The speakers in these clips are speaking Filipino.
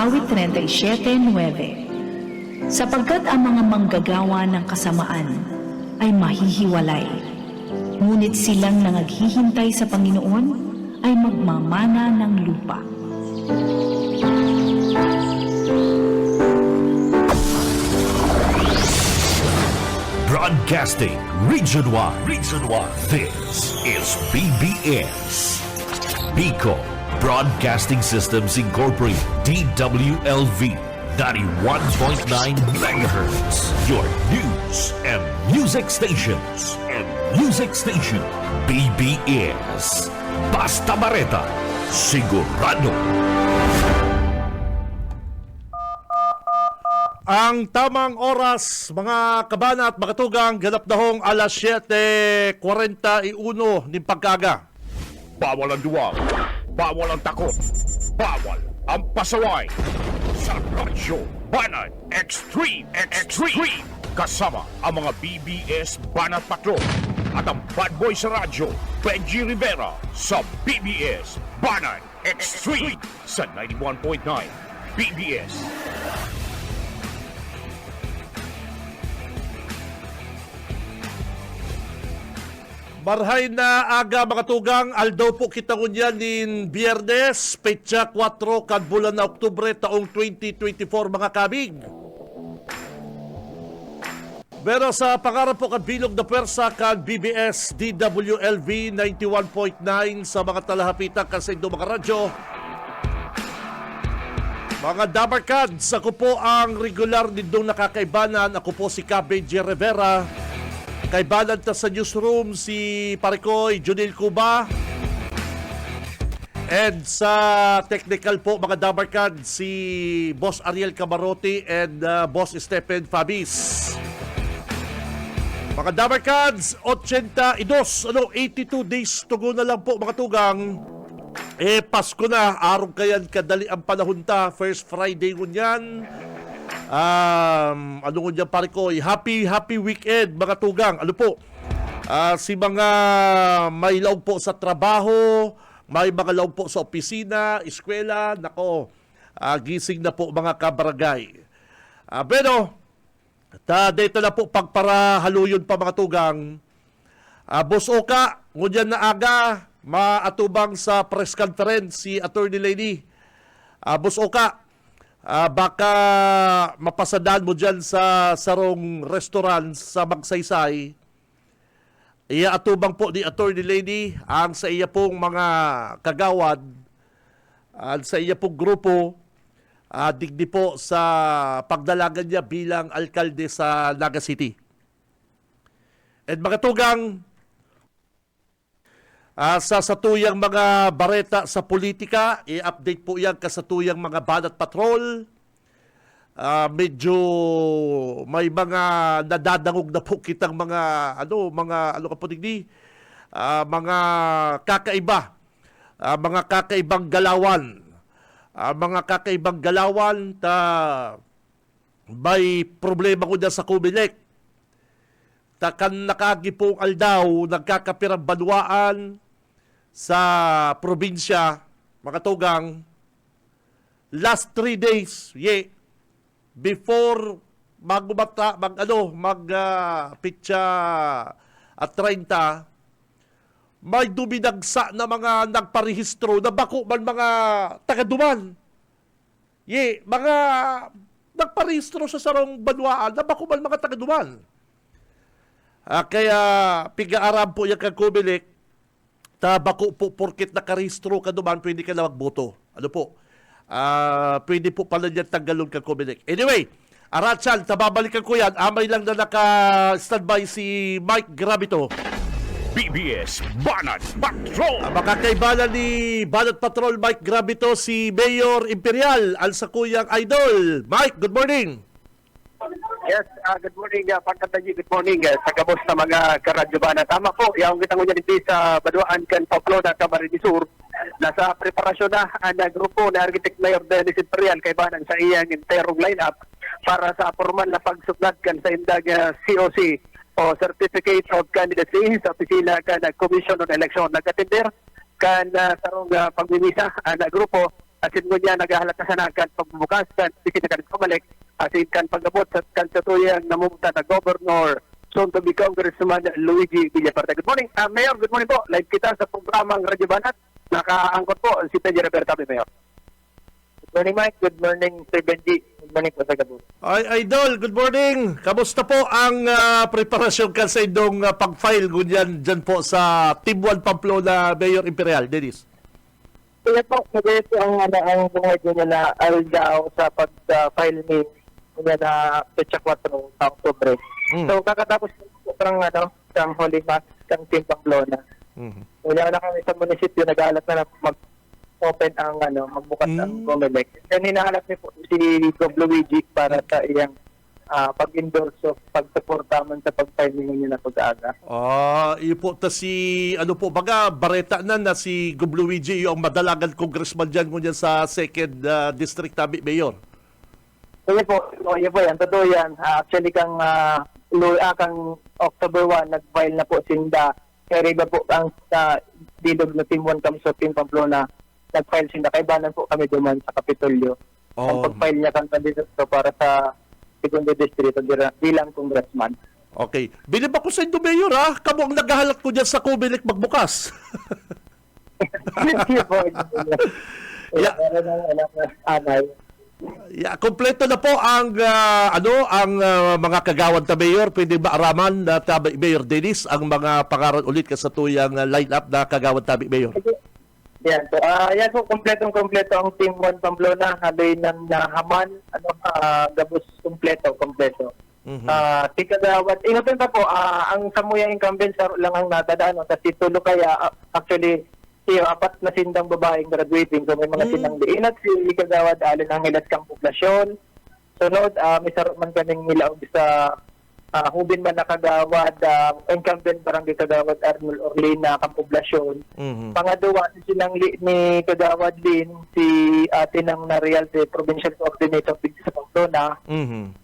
awit 37:9. Sapagkat ang mga manggagawa ng kasamaan ay mahihiwalay, ngunit silang nangaghihintay sa Panginoon ay magmamana ng lupa. Broadcasting Region 1. This is BBS. Bicol Broadcasting Systems Incorporated. DWLV 91.9 MHz. Your news and music stations. BBS. Basta Bareta. Sigurado. Ang tamang oras, mga kabana at mga tugang, ganap na hong alas 7:41 ng pagkaga. Bawal ang duwag, bawal ang takot, bawal ang pasaway. Sa Radyo Banat Extreme. Kasama ang mga BBS Banat Patrol at ang bad boy sa radyo, Benji Rivera sa BBS Banat Extreme sa 91.9 BBS. Marhay na aga mga tugang, aldaw po kita ngunyan nin Biyernes, petsa 4 kad bulan na Oktubre taong 2024 mga kabig. Pero sa pangarap po kad bilog na pwersa kag BBS DWLV 91.9 sa mga talahapitang kasendo mga radyo. Mga Dabarkads, ako po ang regular nindong nakakaibanan. Ako po si Benji Rivera. Kaibanan ta sa newsroom si Parikoy Junil Cuba. And sa technical po mga Dabarkad si Boss Ariel Camarote and Boss Stephen Fabis. Mga Dabarkads, 82 days to go na lang po mga tugang. Pasko na, araw kayan kadali ang panahon ta, first Friday ngunyan. Ano ko dyan pare ko, happy weekend mga tugang. Ano po, si mga may laog po sa trabaho, may mga laog po sa opisina, eskwela, nako, gising na po mga kabarangay. Pero, dito na po pagparahaluyon pa mga tugang. Boss Oka, ngunyan na aga, maatubang sa press conference si Attorney Lady. Boss Oka, baka mapasadaan mo dyan sa sarong restaurant sa Magsaysay. Iya atubang po ni Attorney Lady ang sa iya pong mga kagawad at sa iya pong grupo digdi po sa pagdalagan niya bilang alkalde sa Naga City. At mga tugang, sa satuyang mga bareta sa politika, i-update po yan kasatuyang mga Banat Patrol. Medyo may mga nadadangog na po kitang mga mga kakaiba, mga kakaibang galawan. Mga kakaibang galawan may problema ko dyan sa Kumilik. Takan nakagi pong aldaw, nagkakapirang banwaan sa probinsya, mga tugang, last 3 days, before pitsa at 30, may dumidagsa na mga nagparehistro na bako man mga tagaduman. Mga nagparehistro sa sarong banwaan na bako man mga tagaduman. Kaya piga-aram po yung kagkumilik, bako po porkit nakarehistro ka duman, pwede ka na magboto. Ano po? Pwede po pala niyan tanggalon kagkumilik. Anyway, Aratsan, tababalikan ko yan. Amay lang na naka-standby si Mike Gravito. BBS Banat Patrol. Makakaibalan ni Banat Patrol Mike Gravito si Mayor Imperial, ang sakuyang idol. Mike, good morning. Yes, good morning, Pagkataji, good morning sa kabos na mga karadyo ba na tama po. Yung kitang nyo dito sa Baduaan, kan Pamplona, Camarines Sur. Nasa preparasyon na ang grupo na Architect Mayor Dennis Imperial kay Banang sa iyang interong lineup para sa formal na pagsuglag kan sa indag COC o Certificate of Candidacy sa opisina kan Commission on Election. Nag-atender kan sarong pagmimisa ang grupo asin mo niya nagahalat na sanakan pagbubukas kan bisita kan pabalik asin kan pagabot kan sa tuyang namumuta na Governor soon to be Congressman Luigi Villaparta. Good morning, Mayor. Good morning po. Live kita sa programang Radyo Banat. Nakaangkot po si Pedro Roberto, Mayor. Good morning, Mike. Good morning, Sir Benji. Good morning po sa Gabon. Ay, Idol, good morning. Kamusta po ang preparasyon ka sa inyong pag-file ngunyan dyan po sa Team 1 Pamplona Mayor Imperial, Dennis? Kaya po, kaya po ang buhay ko niya na aldaw sa pag-file ni niya na Pecha 4 sa Oktubre. So, kakatapos po ng Holy Mass ng Team Pamplona. Wala na kami sa munisipyo, nag-aalat na mag-open ang magbukas ang Comelec. Then hinahanap niyo po si Gob Luigi para sa iyang pag-endorse o pag-suporta man sa pag-filing niya na pag-aaga. Iyo po ta si, baga, bareta na si Gob Luigi, yung madalagan congressman dyan ngunyan sa 2nd District Tabi, Mayor. Kaya po, yan. Totoo yan. Actually, kang October 1, nag-file na po sinda. Kaya iba po ang dilog na Team 1 kami sa Team Pamplona. Nag-file sinda. Kaibanan po kami duman sa Kapitolyo. Ang pag-file niya kang kandidato para sa 2nd Distrito bilang congressman. Okay. Bilib ako sa inyo, Mayor, ha? Kamu ang naghahalat ko dyan sa Comelec magbukas. Hindi po. Yeah. Anay. Yeah, kompleto na po ang mga kagawad ta Mayor. Pwede ba araman na Mayor Dennis ang mga pangaran ulit ka sa tuyang line-up na kagawad tabi Mayor? Yan po. Yan po, kompleto ang Team 1 Pamplona. Habay ng Haman, Gabos, kompleto. Si kagawad, inutin pa po, ang Samuya incumbent lang ang nadadaan. Kasi tulo kaya, actually, apat na sindang babaeng graduating. So may mga sindang diinat, si kagawad alin ang hilat kang poblasyon. Sunod, may sarap man kaming nilaog sa hubin man na kagawad, incumbent barangay kagawad Arnold Orlina kang poblasyon. Pangadua, si sinangli ni kagawad din, si atin ang na-realty provincial coordinator sa Pamplona.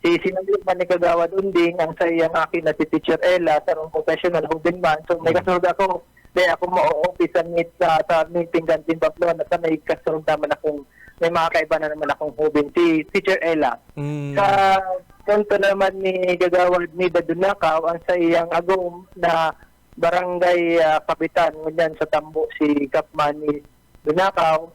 Si sinangli man ni kagawad Unding, ang sa iyang akin na si Teacher Ella, sa professional hubin man. So may kasunod ako, ako ma-office sa meeting kan Team Pamplona at may kasunod naman akong may mga kaiba na naman akong hubin si Teacher Ella. Sa punto naman ni Gagawad ni Dadunakaw ang sa iyang agom na barangay kapitan ngunyan sa Tambo si Kapman ni Dunakaw.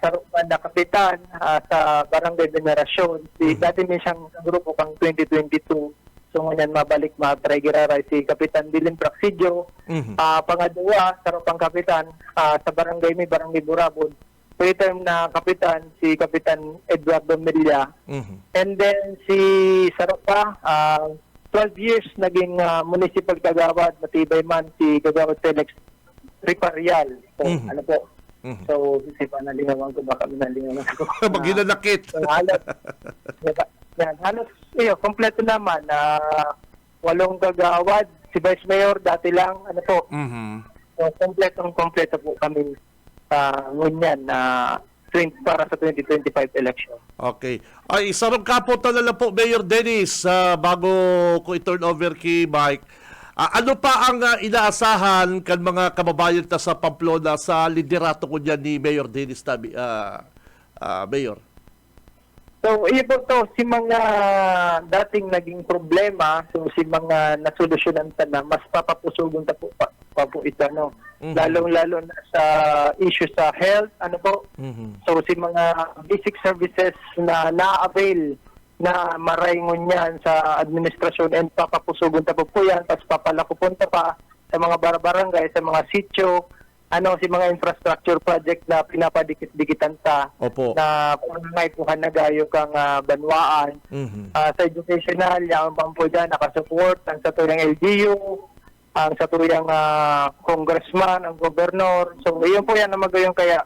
Sa Rupan na kapitan sa barangay Venerasyon. Dati may siyang grupo kang 2022. So ngayon mabalik ma-trigeraray si Kapitan Bilin Praxidio. Pangadua, sa Rupang Kapitan, sa barangay may barangay Burabon. Pre-term na Kapitan, si Kapitan Eduardo Milla. And then si Sarupa, 12 years naging municipal kagawad, matibay man si Kagawad Felix Riparial. So ano po? So, kasi pa nalingawan ko, baka nalingawan ko. Maginanakit. So, halos, kompleto naman. 8 kagawad. Si Vice Mayor, dati lang, So, kompleto po kami ngunyan para sa 2025 election. Okay. Ay, isarong kapo talala po, Mayor Dennis, bago ko i-turn over kay Mike. Ano pa ang inaasahan kan mga kababayan ta sa Pamplona sa liderato ko dyan ni Mayor Dennis Tabi, Mayor? So, iyo po to, si mga dating naging problema, so si mga nasolusyonan ta na, mas papapusugon ta po ito, no? Lalong-lalo na sa issue sa health, So, si mga basic services na na-avail na maraingon yan sa administrasyon and papapusugon ta po yan, tapos papalakupunta pa sa mga barangay, sa mga sityo, si mga infrastructure project na pinapadikit-dikitan ta. Opo. Na kung ngay puhan na gayo kang banwaan. Sa educational, yung pampo dyan, nakasupport ang sa tuyang LGU, ang sa tuyang congressman, ang gobernador. So, iyon po yan na magayong kaya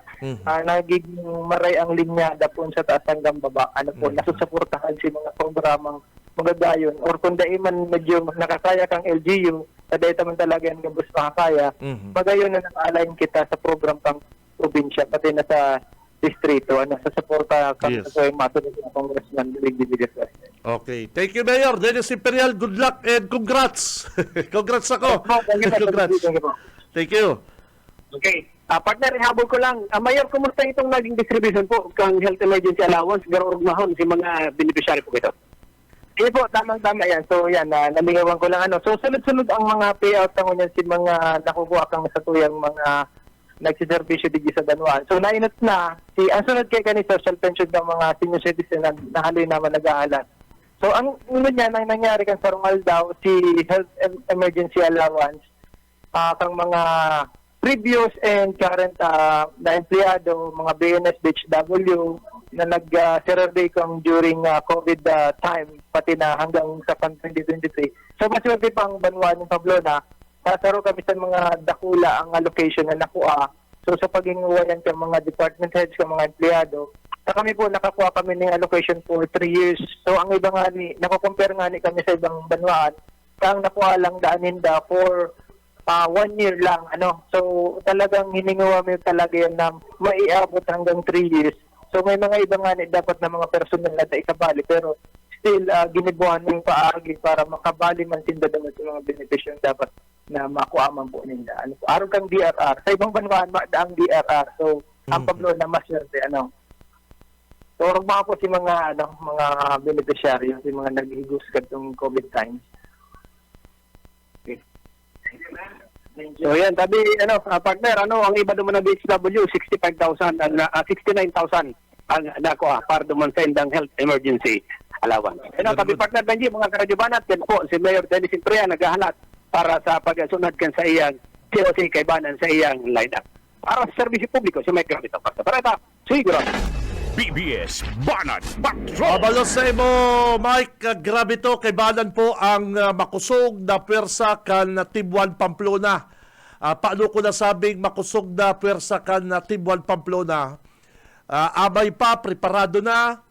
nagiging maray ang linya dapon sa taas hanggang baba. Nasusuportahan si mga programang magagayon. Or kung daiman medyo nakakaya kang LGU, sa data man talaga yung gabos makakaya, magayon na nang-align kita sa program kang probinsya, pati na sa distrito, sa suporta kang sa masunod ng Congressman Luigi Villaparta. Okay. Thank you, Mayor. Dennis Imperial, good luck and congrats. Congrats ako. Thank you. Congrats. Thank you. Okay. Partner, ihabol ko lang. Mayor, kumusta itong naging distribution po kang health emergency allowance? Garo mahon si mga beneficiary po ito. Hindi po, tamang-tama yan. So yan, naligawan ko lang ano. So sunod-sunod ang mga payout ng yan si mga nakukuha kang sa tuyang mga nagsiservisyo digi sa Danuan. So nainot na, ang sunod kay kanina social pension ng mga senior citizen na haloy naman nag-aalat. So ang uno niya, nang nangyari kan sa Rongal daw, si health emergency allowance, kang mga previous and current na empleyado, mga BNS, BHW, na nag-survey kong during COVID time, pati na hanggang sa 2023. So, maswerte pang Banwa ng Pamplona, nasaro kami sa mga dakula ang allocation na nakuha. So, sa pag-inguwayan ng mga department heads, ng mga empleyado, kami po nakakuha kami ng allocation for 3 years. So, ang iba nga nakukompare nga kami sa ibang banwaan, kang nakuha lang daaninda for 1 year lang, So, talagang hiningawa mo talaga yan na maiabot hanggang 3 years. So, may mga iba nga dapat na mga personal na ikabali, pero still, ginibuhan mo yung paagi para makabali man sinda naman sa mga benepisyon dapat na makuha man po nila. Araw kang DRR. Sa ibang banwaan, ang DRR. So, ang Pamplona, mas swerte, So, mga po si mga, mga beneficiary, si mga naghigos katong COVID times. So yan, sabi, partner, ang iba naman na BHW, 65,000, 69,000 ang nakuha para duman sa indang health emergency allowance. Sabi, partner Benji, mga karadyobanat, yan po, si Mayor Dennis Imprea naghahanap para sa pagsunod kan sa iyang COC kaibanan sa iyang line-up. Para sa serbisyo publiko, si Mike Gravito. Parata, siguro. BBS Banat Patrol. Abalos sa imo, Mike, grabe to, kay Banan po ang makusog na pwersa kan Tibuan Pamplona. Paano ko nasabing makusog na pwersa kan Tibuan Pamplona? Amay pa, preparado na.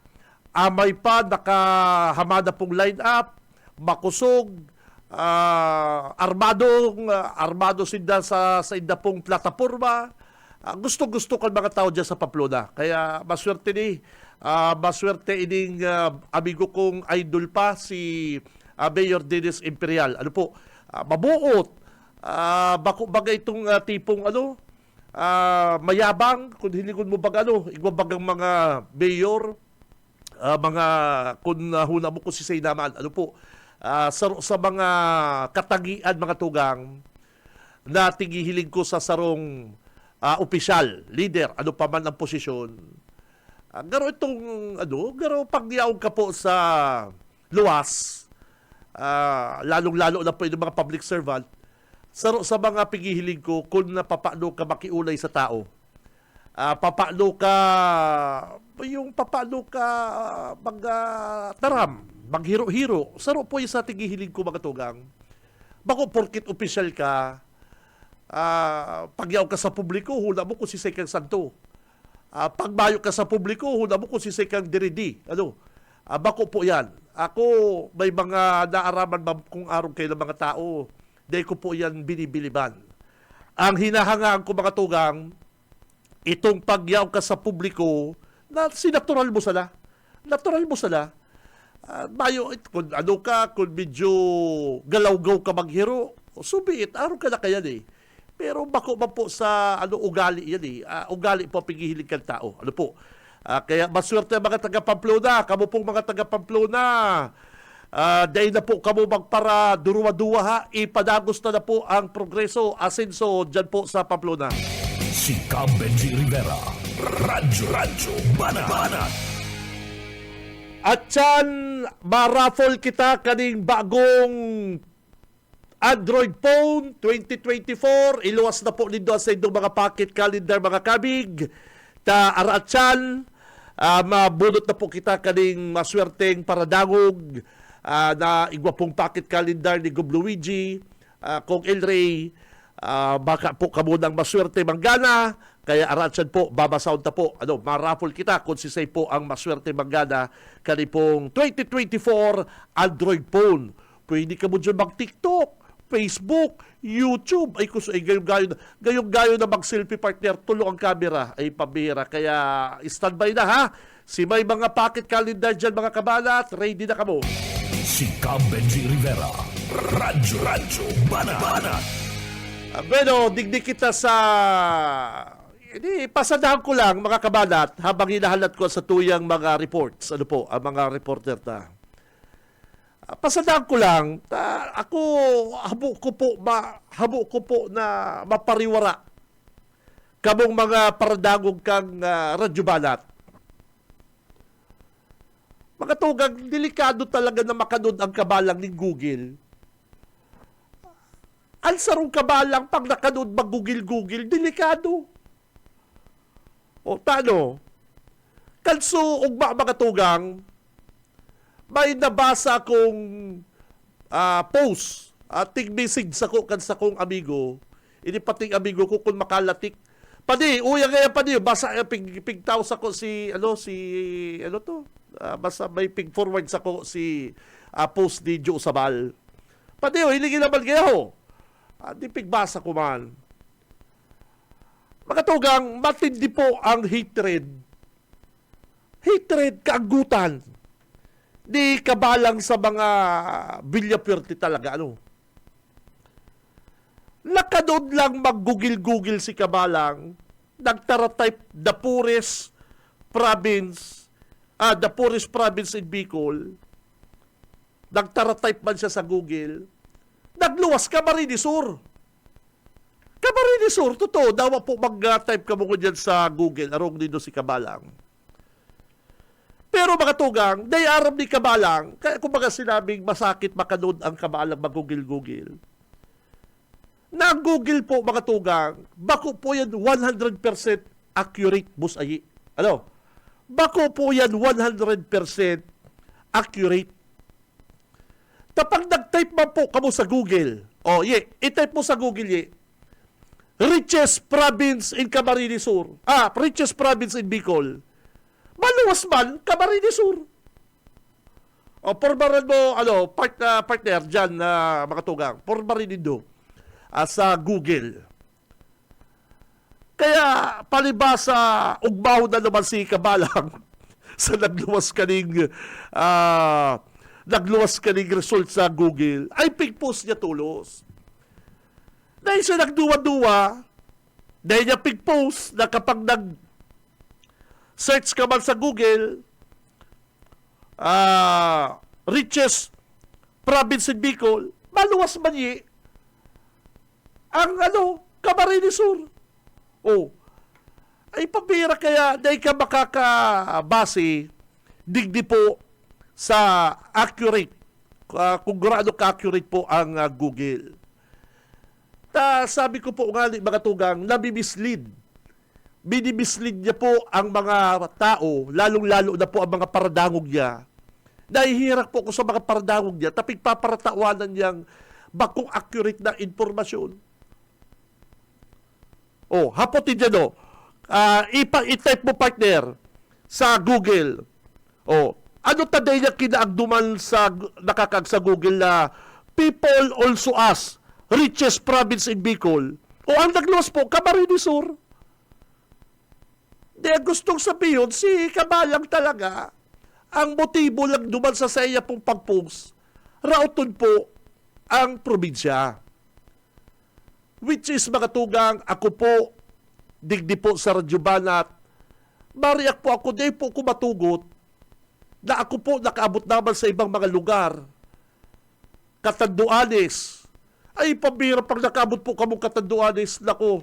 Amay pa, nakahamada pong line-up. Makusog. Armado sila sa inda pong plataforma. Gusto ko mga tao dyan sa Pamplona. Kaya maswerte ining amigo kong idol pa si Mayor Dennis Imperial. Mabuot. Bagay itong tipong mayabang, kung hilingon mo igwabagang mga mayor, mga kung huna mo kung si Say naman, sa mga katagian, mga tugang, na tinghihiling ko sa sarong opisyal, leader, pa man ang posisyon. Garo pagyaw ka po sa luwas, lalong-lalo na po yung mga public servant, sa mga pighihiling ko, kung napapano ka makiulay sa tao, papano ka magtaram, maghiro-hiro, saro po yung sa tighihiling ko mga tugang. Bako porkit opisyal ka, pagyaw ka sa publiko, hula mo kung si Sekang Santo. Pagbayo ka sa publiko, hula mo kung si Sekang Diridi. Bako po yan. Ako, may mga naaraman kung araw kayo ng mga tao, dahil ko po yan binibiliban. Ang hinahangaan ko mga tugang, itong pagyaw ka sa publiko, na sinatural mo sala. Natural mo sala. Kung medyo galaw-gaw ka maghiro, subiit, araw ka na kaya Pero bako ba po sa ugali yan ugali po pighihilig kang tao. Kaya maswerte mga taga-Pamplona, kamo pong mga taga-Pamplona. Dahil na po kamo magpara duruwa-duwa ipadagos na po ang progreso, asenso dyan po sa Pamplona. Si Benji Rivera, Radyo Banat. At yan, ma-raffle kita kaning bagong Android phone 2024. Iluwas na po nito sa inyong mga pocket calendar, mga kabig. Araatyan, mabunot na po kita kaning maswerteng paradangog na igwapong pocket calendar ni Gob Luigi, Kong El Rey. Baka po kamo ng maswerte manggana. Kaya araatyan po, babasound na po. Ma-raffle kita kung sisay po ang maswerte manggana kanipong 2024 Android phone. Pwede ka mo dyan mag-TikTok, Facebook, YouTube. Ay gayong-gayo na mag-selfie partner, tulong ang camera, ay pabira. Kaya standby na ha. Si may mga pocket calendar dyan mga kabalat, ready na kamo. Si Benji Rivera, Radyo Banat. Bueno, digdi kita sa... Hindi, pasadahan ko lang mga kabanat habang hinahalat ko sa tuyang mga reports. Ano po, ang mga reporter ta. Pasadahan ko lang, ako habo ko po na mapariwara kamong mga paradagog kang radyo banat. Mga tugang, delikado talaga na makanood ang kabalang ni Google. Ang sarong kabalang pag nakanood mag-Google, delikado. O, tano? Kanso, ugma mga tugang, may nabasa kong post at tig-message sa kong amigo. Ini pating amigo ko kung makalatik. Padi, uya kaya padi, basa pigtaw sa ko basta may pig-forward sa ko si post ni Joe Sabal. Padi, hilingin naman kayo. Di pigbasa ko man. Mga tugang, matindi po ang hatred. Hatred, kaagutan. Di kabalang sa mga bilyapwerte talaga, ano? Nakanood lang mag-google si kabalang, nagtara-type the poorest province in Bicol. Nagtara-type man siya sa Google. Nagluwas Camarines Sur. Camarines Sur, totoo. Dawa po mag-type ka mo ko dyan sa Google. Arong dito si Kabalang. Pero mga tugang, dayaram ni Kabalang, kaya kumbaga sinabing masakit makanood ang Kabalang mag-Google. Na Google po mga tugang, bako po yan 100% accurate, busayi. Ano? Bako po yan 100% accurate. Tapang nag-type man po kamo sa Google, i-type mo sa Google, richest province in Camarines Sur. Richest province in Bicol. Maluwas man, Camarines Sur. Porbaran mo, partner dyan, mga tugang. Porbaran nindo sa Google. Kaya, palibasa, ugbaho na naman si Kabalang sa nagluwas kaning result sa Google. Ay, pig-post niya tulos. Dahil siya nagduwa-duwa, dahil niya pig-post na kapag nag-search ka man sa Google, richest province in Bicol, maluwas man ang Camarines Sur. Ay pabira kaya dahil ka makakabase, digdi po sa accurate, kung gaano ka-accurate po ang Google. Sabi ko po nga mga tugang, nabimislead. Binimislead niya po ang mga tao, lalong-lalo na po ang mga paradangog niya. Nahihirak po ko sa mga paradangog niya, tapig paparatawanan niyang bakong accurate na informasyon. Hapotin niya i-type mo partner sa Google. Ano taday niya kinaagduman sa nakakag sa Google na people also ask richest province in Bicol. Ang nagluwas po, Camarines Sur. Gustong sabihin, si Kabalang talaga, ang motibo lang duman sa saya pong pag-post, rauton po ang probinsya. Which is mga tugang, ako po, digdi po sa Radyo Banat, mariak po ako, di po kumatugot, na ako po nakaabot naman sa ibang mga lugar. Katanduanes. Ay, pabira pag nakabot po kamong Katanduanes, nako,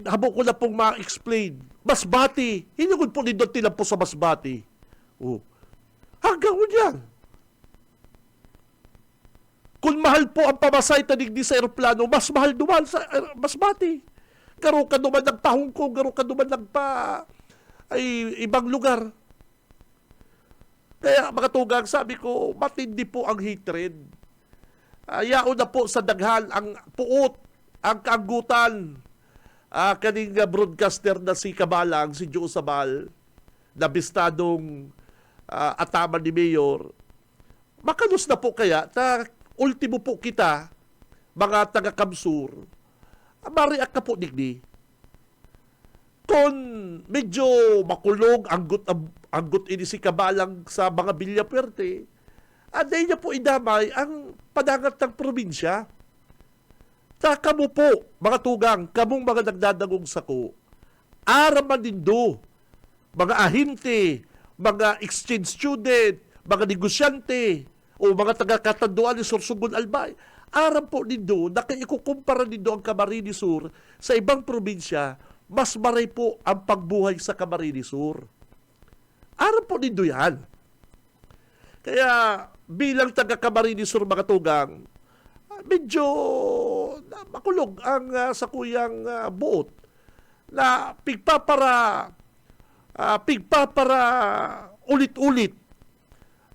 habo ko na pong ma-explain. Masbati. Hinugod po nindot nila po sa Masbati. Hanggang mo dyan. Kung mahal po ang pamasay tanig di sa aeroplano, mas mahal duman sa Masbati. Garo ka duman nagpa-Hong Kong, garo ka duman ibang lugar. Kaya mga tugang, sabi ko, matindi po ang hatred. Yao na po sa daghan ang puot, ang kaagutan. Kaning broadcaster na si Kabalang, si Joe Sabal, na bistadong ataman ni Mayor. Makalos na po kaya, ultimo po kita, mga taga-Kamsur, mariak ka po digdi. Kung medyo makulog, anggot ini si Kabalang sa mga Villapuerte, aday niya po idamay ang padangat ng probinsya. Kamo po, mga tugang, kamong mga nagdadagong sako, araman nindo, mga ahinte, mga exchange student, mga negosyante, o mga taga-katanduan ni Sorsogon Albay, aram po nindo na kung ikukumpara nindo ang Camarines Sur sa ibang probinsya, mas maray po ang pagbuhay sa Camarines Sur. Aram po nindo yan. Kaya bilang taga-Camarines Sur, mga tugang, medyo makulog ang sakuyang buot na pigpapara ulit-ulit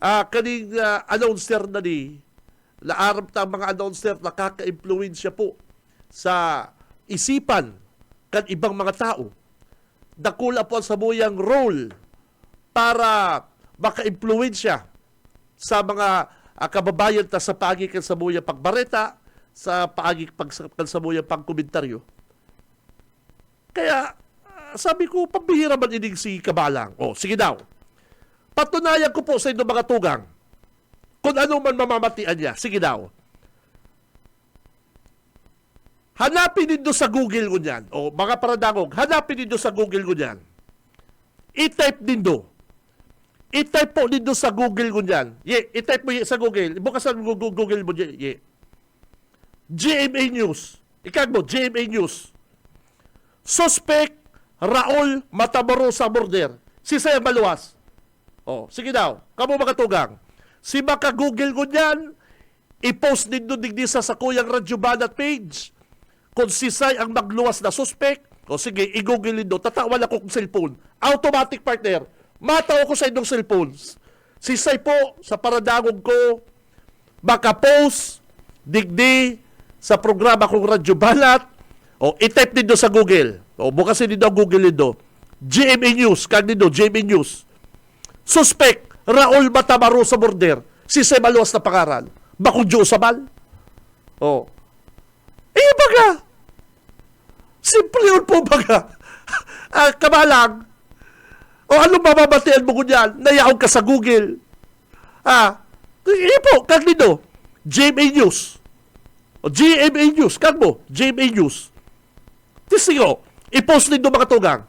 kaning announcer na ni laaram ta mga announcer nakaka-impluwensya po sa isipan kan ibang mga tao. Dakula po ang sabuyang role para maka-impluwensya sa mga kababayan ta sa paagi kan sabuyang pagbareta, sa paagi kan sabuyang pagkomentaryo. Kaya sabi ko, pambihira man ining si Kabalang. O, sige daw. Patunayan ko po sa inyo mga tugang kung ano man mamamatian niya. Sige daw. Hanapin nindo sa Google ko niyan. O, mga paradangog, hanapin nindo sa Google ko niyan. I-type nindo. I-type po nindo sa Google ko niyan. I-type mo sa Google. Bukasan mo Google mo. GMA News. Ikag mo, GMA News. Suspect Raul Matamoros sa murder. Si Saya Maluwas. Oh, sige daw. Kamo makatugang. Si maka Google ko niyan, i-post nindo digdi sa Sakuyang Radyo Banat page. Kung si Say ang magluwas na suspect, o sige, i-google nindo. Tatawan ako kong cellphone. Automatic partner. Mataw ko sa inyong cellphones. Si Say po, sa paradangog ko, maka-post digdi sa programa kong Radyo Banat. O, i-type nindo sa Google. O, bukasin nindo ang Google nindo. GMA News. Kag nindo, GMA News. Suspect, Raul Matamaro sa murder. Si Say Maluwas na pangaran. Bakudyo sa bal. O. Baga. Simple yun po baga. Kamalang. O, anong mamamatian mo ko niyan? Nayaon ka sa Google. Po, kag nindo. GMA News. O, GMA News. Kag mo, GMA News. Tisigo, i-post nindo mga tugang.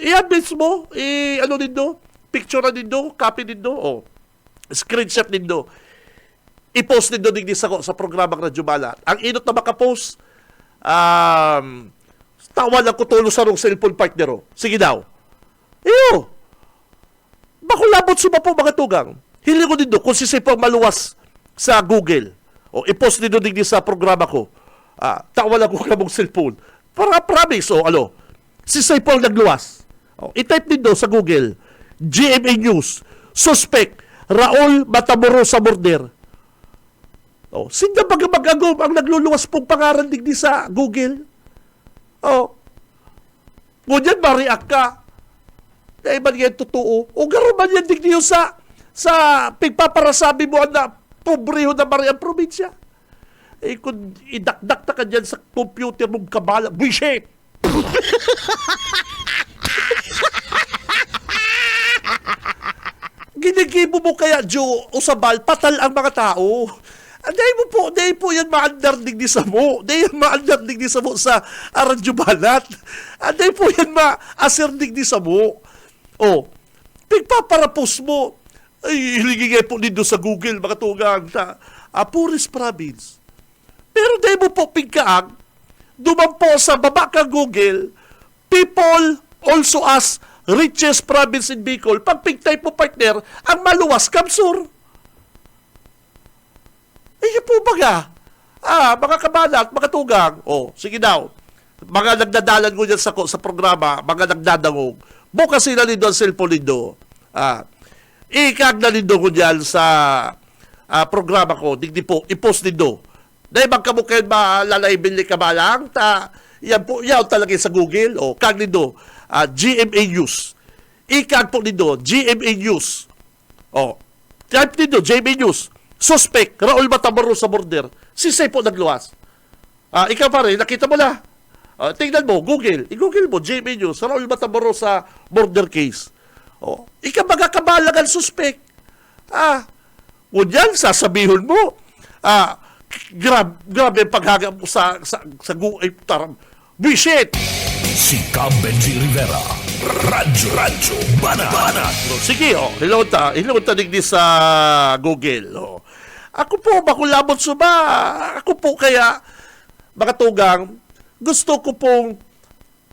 I-admits mo, ano nindo, picture na nindo, copy nindo, o screenshot nindo. I-post nindo digdi sa programang Radyo Banat. Ang inot na makapost, tawa lang ko tulo sa rong cellphone partner. Sige daw. Iyo, bakulabot suma po mga tugang. Hili ko nindo, kung si Say po maluwas sa Google, o i-post nindo digdi sa programa ko, tawa lang ko kamong cellphone. Para promise, si Say po ang nagluwas. I-type nindo sa Google, GMA News, suspect, Raul Matamoros sa murder. Sinda mag-agom ang nagluluwas pong pangaran digdi sa Google. Ngunyan, mariak ka. Dahil man yan totoo. O garo man yan digdi yung sa pigpaparasabi mo na pobriho na mariang probinsya. Kung idakdak na ka dyan sa computer mong kabala, bullshit! Ginigibo mo kaya, Joe, o sabal, patal ang mga tao. Dahil po yan maandardig ni Samo. Dahil yan maandardig ni Samo sa Radyo Banat. Dahil po yan maasirdig ni Samo. Pigpaparapos mo. Ay, hiligigay po dito sa Google, mga tugang, sa Puris Province. Pero dahil mo po pigkaang, dumampo sa baba ka Google, people also ask richest province in Bicol. Pag pig-type mo, partner, ang Maluwas, Kamsur. Po baga. Mga kabanat, mga tugang. Sige daw. Mga nagdadalan ko dyan sa programa, mga nagdadangog. Bukas sila nindo ang cellphone nindo. Ikag na nindo ko dyan sa programa ko. Digdi po, i-post nindo. Dahil magkamukain ba lalaibin ni Kabalang? Yan po, yan talaga sa Google. Kag nindo, GMA News. Ikag po nindo, GMA News. Type nindo, GMA News. Suspect, Raul Matamoros sa murder. Si Say po nagluwas. Ikaw pa rin, nakita mo na. Tingnan mo, Google. I-Google mo, GMA News, Raul Matamoros sa murder case. Ikaw magkakabalagan suspect. Ngunyan, sasabihin mo, Grabe ang paghanga mo sa ay, taram. Buisit! Si Cab Benji Rivera. Radyo Banat. Sige, hilawon ta digdi sa Google. Ako po, makulabot suba. Ako po kaya, mga tugang, gusto ko pong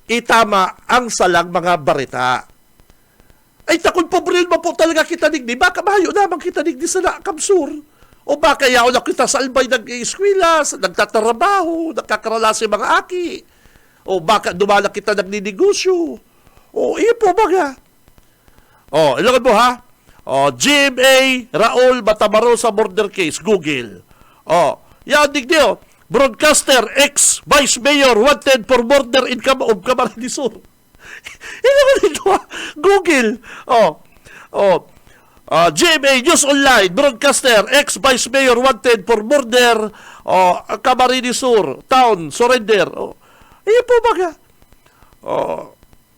itama ang salang mga barita. Ay, takon po brin mo po talaga kita digdi. Baka mahayo naman kita digdi sa Kamsur. O baka yaw na kita sa albay nag-eskwela, nagtatrabaho, nagkakarala sa mga aki. O baka dumala kita nagninegosyo. O iyo po baga. O, ilangan mo ha. O, GMA Raul Batamarosa murder case, Google. O, yan digdi o. Broadcaster, ex-vice mayor, wanted for murder in Camarines Sur. Ilangan dito ha. Google. GMA News Online, broadcaster, ex-vice mayor wanted for murder, Camarines Sur, town, surrender. Iyo po baga.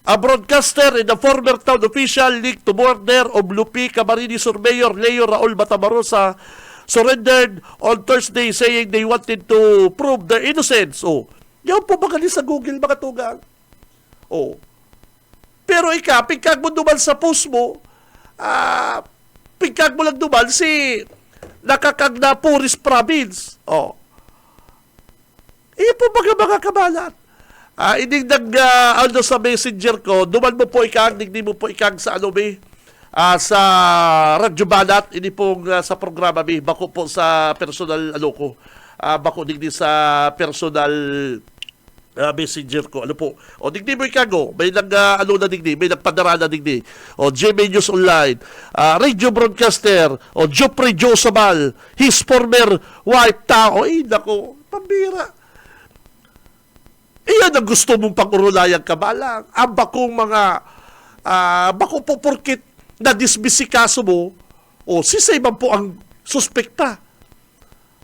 A broadcaster and a former town official linked to murder of Lupi, Camarines Sur Mayor Leo Raul Batamarosa surrendered on Thursday saying they wanted to prove their innocence. Yan po baga sa Google mga tugang. Pero pingkag mo duman sa post mo, pingkag mo lang duman si nakakag na Puris Province. Iyo po mga kabalat. Ining sa messenger ko, duman mo po hindi mo po sa sa Radyo Banat, ini pong sa programa bako po sa personal ko, bako digdi sa personal messenger ko, digdi mo ikago, may na digdi, may nagpadara na digdi, GMA News Online, radio broadcaster, Jopre Josabal, his former wife tao, nako, pambira. Iyan ang gusto mong pag-urulayang kabalang. Ang bakong bako po porkit na-dismiss si kaso mo, sisay man po ang suspekta.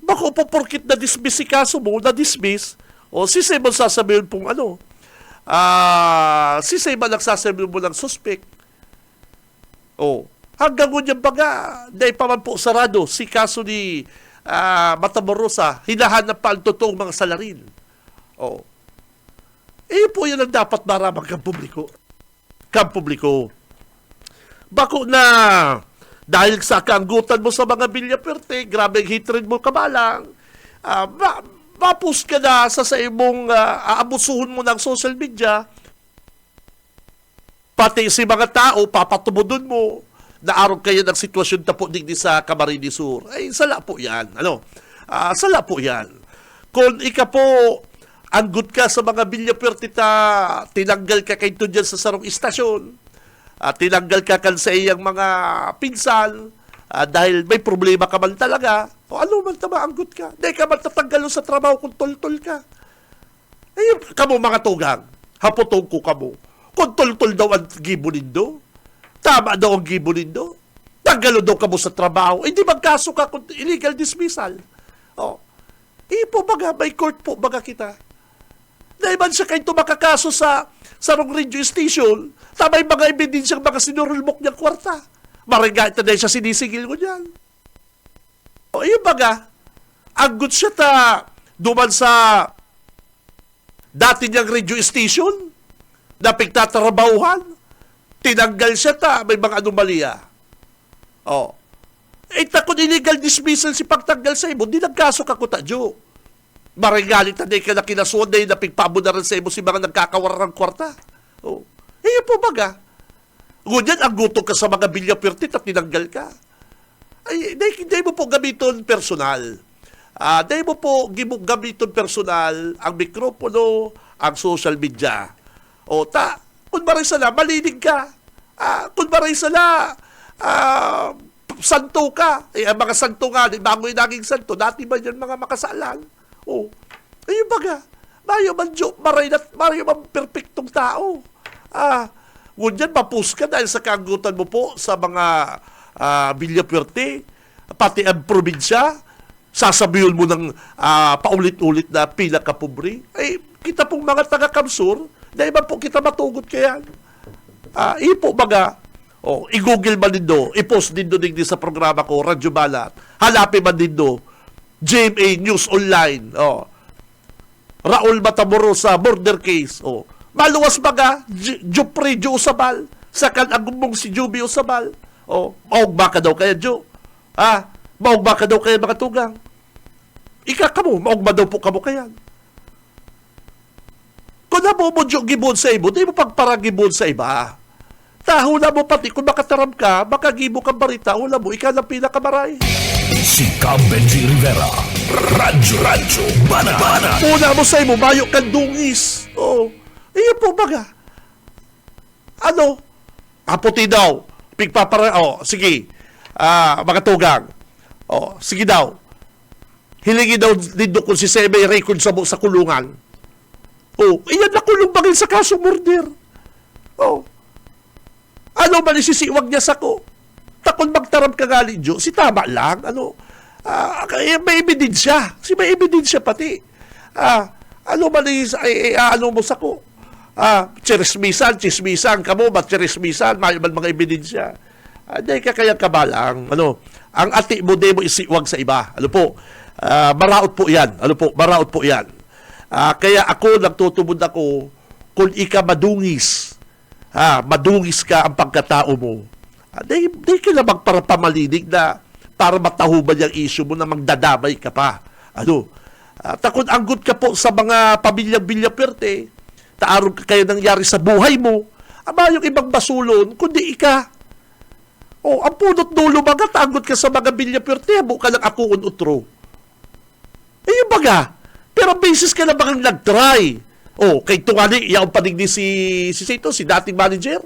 Bako po porkit na-dismiss si kaso mo, na-dismiss, sisay man sasabihin pong sisay man nagsasabihin mo ng suspect. Hanggang ngunyan baga, dahil pa man po sarado si kaso ni Matamoros, hinahanap pa ang totoong mga salarin. Po yan ang dapat maramang kang publiko. Bako na dahil sa kaanggutan mo sa mga Villaperte, grabe ang hatred mo kabalang, mapus ka na sa imong aabusuhon mo ng social media, pati si mga tao, papatumudon mo, naarong kayo ng sitwasyon na po digdi sa Camarines Sur. Ay, sala po yan. Sala po yan. Kung po anggut ka sa mga Villaperte, tinanggal ka kayo dyan sa sarong istasyon, tinanggal ka kan sa iyang mga pinsan, dahil may problema ka man talaga, ano man tama anggut ka, dahil ka man tatanggal sa trabaho kung tol-tol ka. Kamo mga tugang, hapotong ko kamo, kung tol-tol daw ang gibunin do, tama daw ang gibunin do, tanggalo daw kamo sa trabaho, hindi magkaso ka kung illegal dismissal. Po baga, may court po baga kita. Dahil man siya kayo makakaso sa sarong radio station, tamay mga ebidensyang mga sinurulmok niyang kwarta. Marigay na siya sinisigil ko niyan. Iyo baga, anggot siya duman sa dati niyang radio station, na pigtatrabahuhan, tinanggal siya may mga anomalya. Takot illegal dismissal si pagtanggal sa imo, di nagkaso ka kuta, Joe. Maringalit na ka na kinasuan na napigpabo na rin sa imo si mga nagkakawarang kwarta. Iyo po baga. Ngunyan, ang gutok ka sa mga Villaperte at tinanggal ka. Ay, hindi mo po gamiton personal. Hindi mo po gamiton personal ang mikropono, ang social media. Kung maray sala, malinig ka. Kung maray sala, santo ka. Ang mga santo nga, bago yung naging santo, dati ba yan mga makasalan? Ayun baga, mayo man perfectong tao. Ngunyan, mapus ka dahil sa kaanggutan mo po sa mga Villaperte, pati ang probinsya, sasabihin mo ng paulit-ulit na pila ka pobre. Kita pong mga taga-Kamsur, dahil man po kita matugot kaya. Ipo baga, i-google man din do, i-post din do digdi sa programa ko, Radyo Banat, halapin man din do, GMA News Online. Raul Matamoros sa murder case. Maluwas baga, Jupre Jo Usabal, sa kanagumong si Juby Usabal. Maog ba ka daw kaya, Jo? Maog ba ka daw kaya mga tugang? Ika ka mo, maog ba daw po ka mo kaya? Kung na mo Jo gibon sa ibo, di mo pagparagibon sa iba. Taho na mo pati, kung makataram ka, makagibo kang barita, wala mo, ika ng pinakamaray. Si Cam Benji Rivera. Radyo Banat. Una mo sa imo, mayo kang dungis. Iyan po baga. Puti daw. Pigpapara, sige. Mga tugang. Sige daw. Hilingi daw dito kung si Sebe record sa kulungan. Iyan na kulong bagay sa kaso murder. Ano man isisiwag niya sa ko? Takon magtarap ka gali, Jo. Si tama lang. May ebidensya. May ebidensya pati. Ano man ano mo sa ko? Chismisan, kamo ba chismisan? May mga ebidensya. Hindi ka kaya kabalang. Ang ati mo, di mo isiwag sa iba. Maraot po yan. Maraot po yan. Kaya ako, nagtutubod ako, kung ika madungis, madungis ka ang pagkatao mo, di ka na magparapamalinig na para matahuban yung issue mo na magdadamay ka pa. Takot anggot ka po sa mga pamilyang Villaperte, taarog ka kayo nangyari sa buhay mo, yung ibang basulon, kundi ika. Ang punot dulo mga, taanggot ka sa mga Villaperte, ka lang ako unutro. Yung baga, pero basis ka na bang nag-try. Kay tungali, yung panigni si dating manager.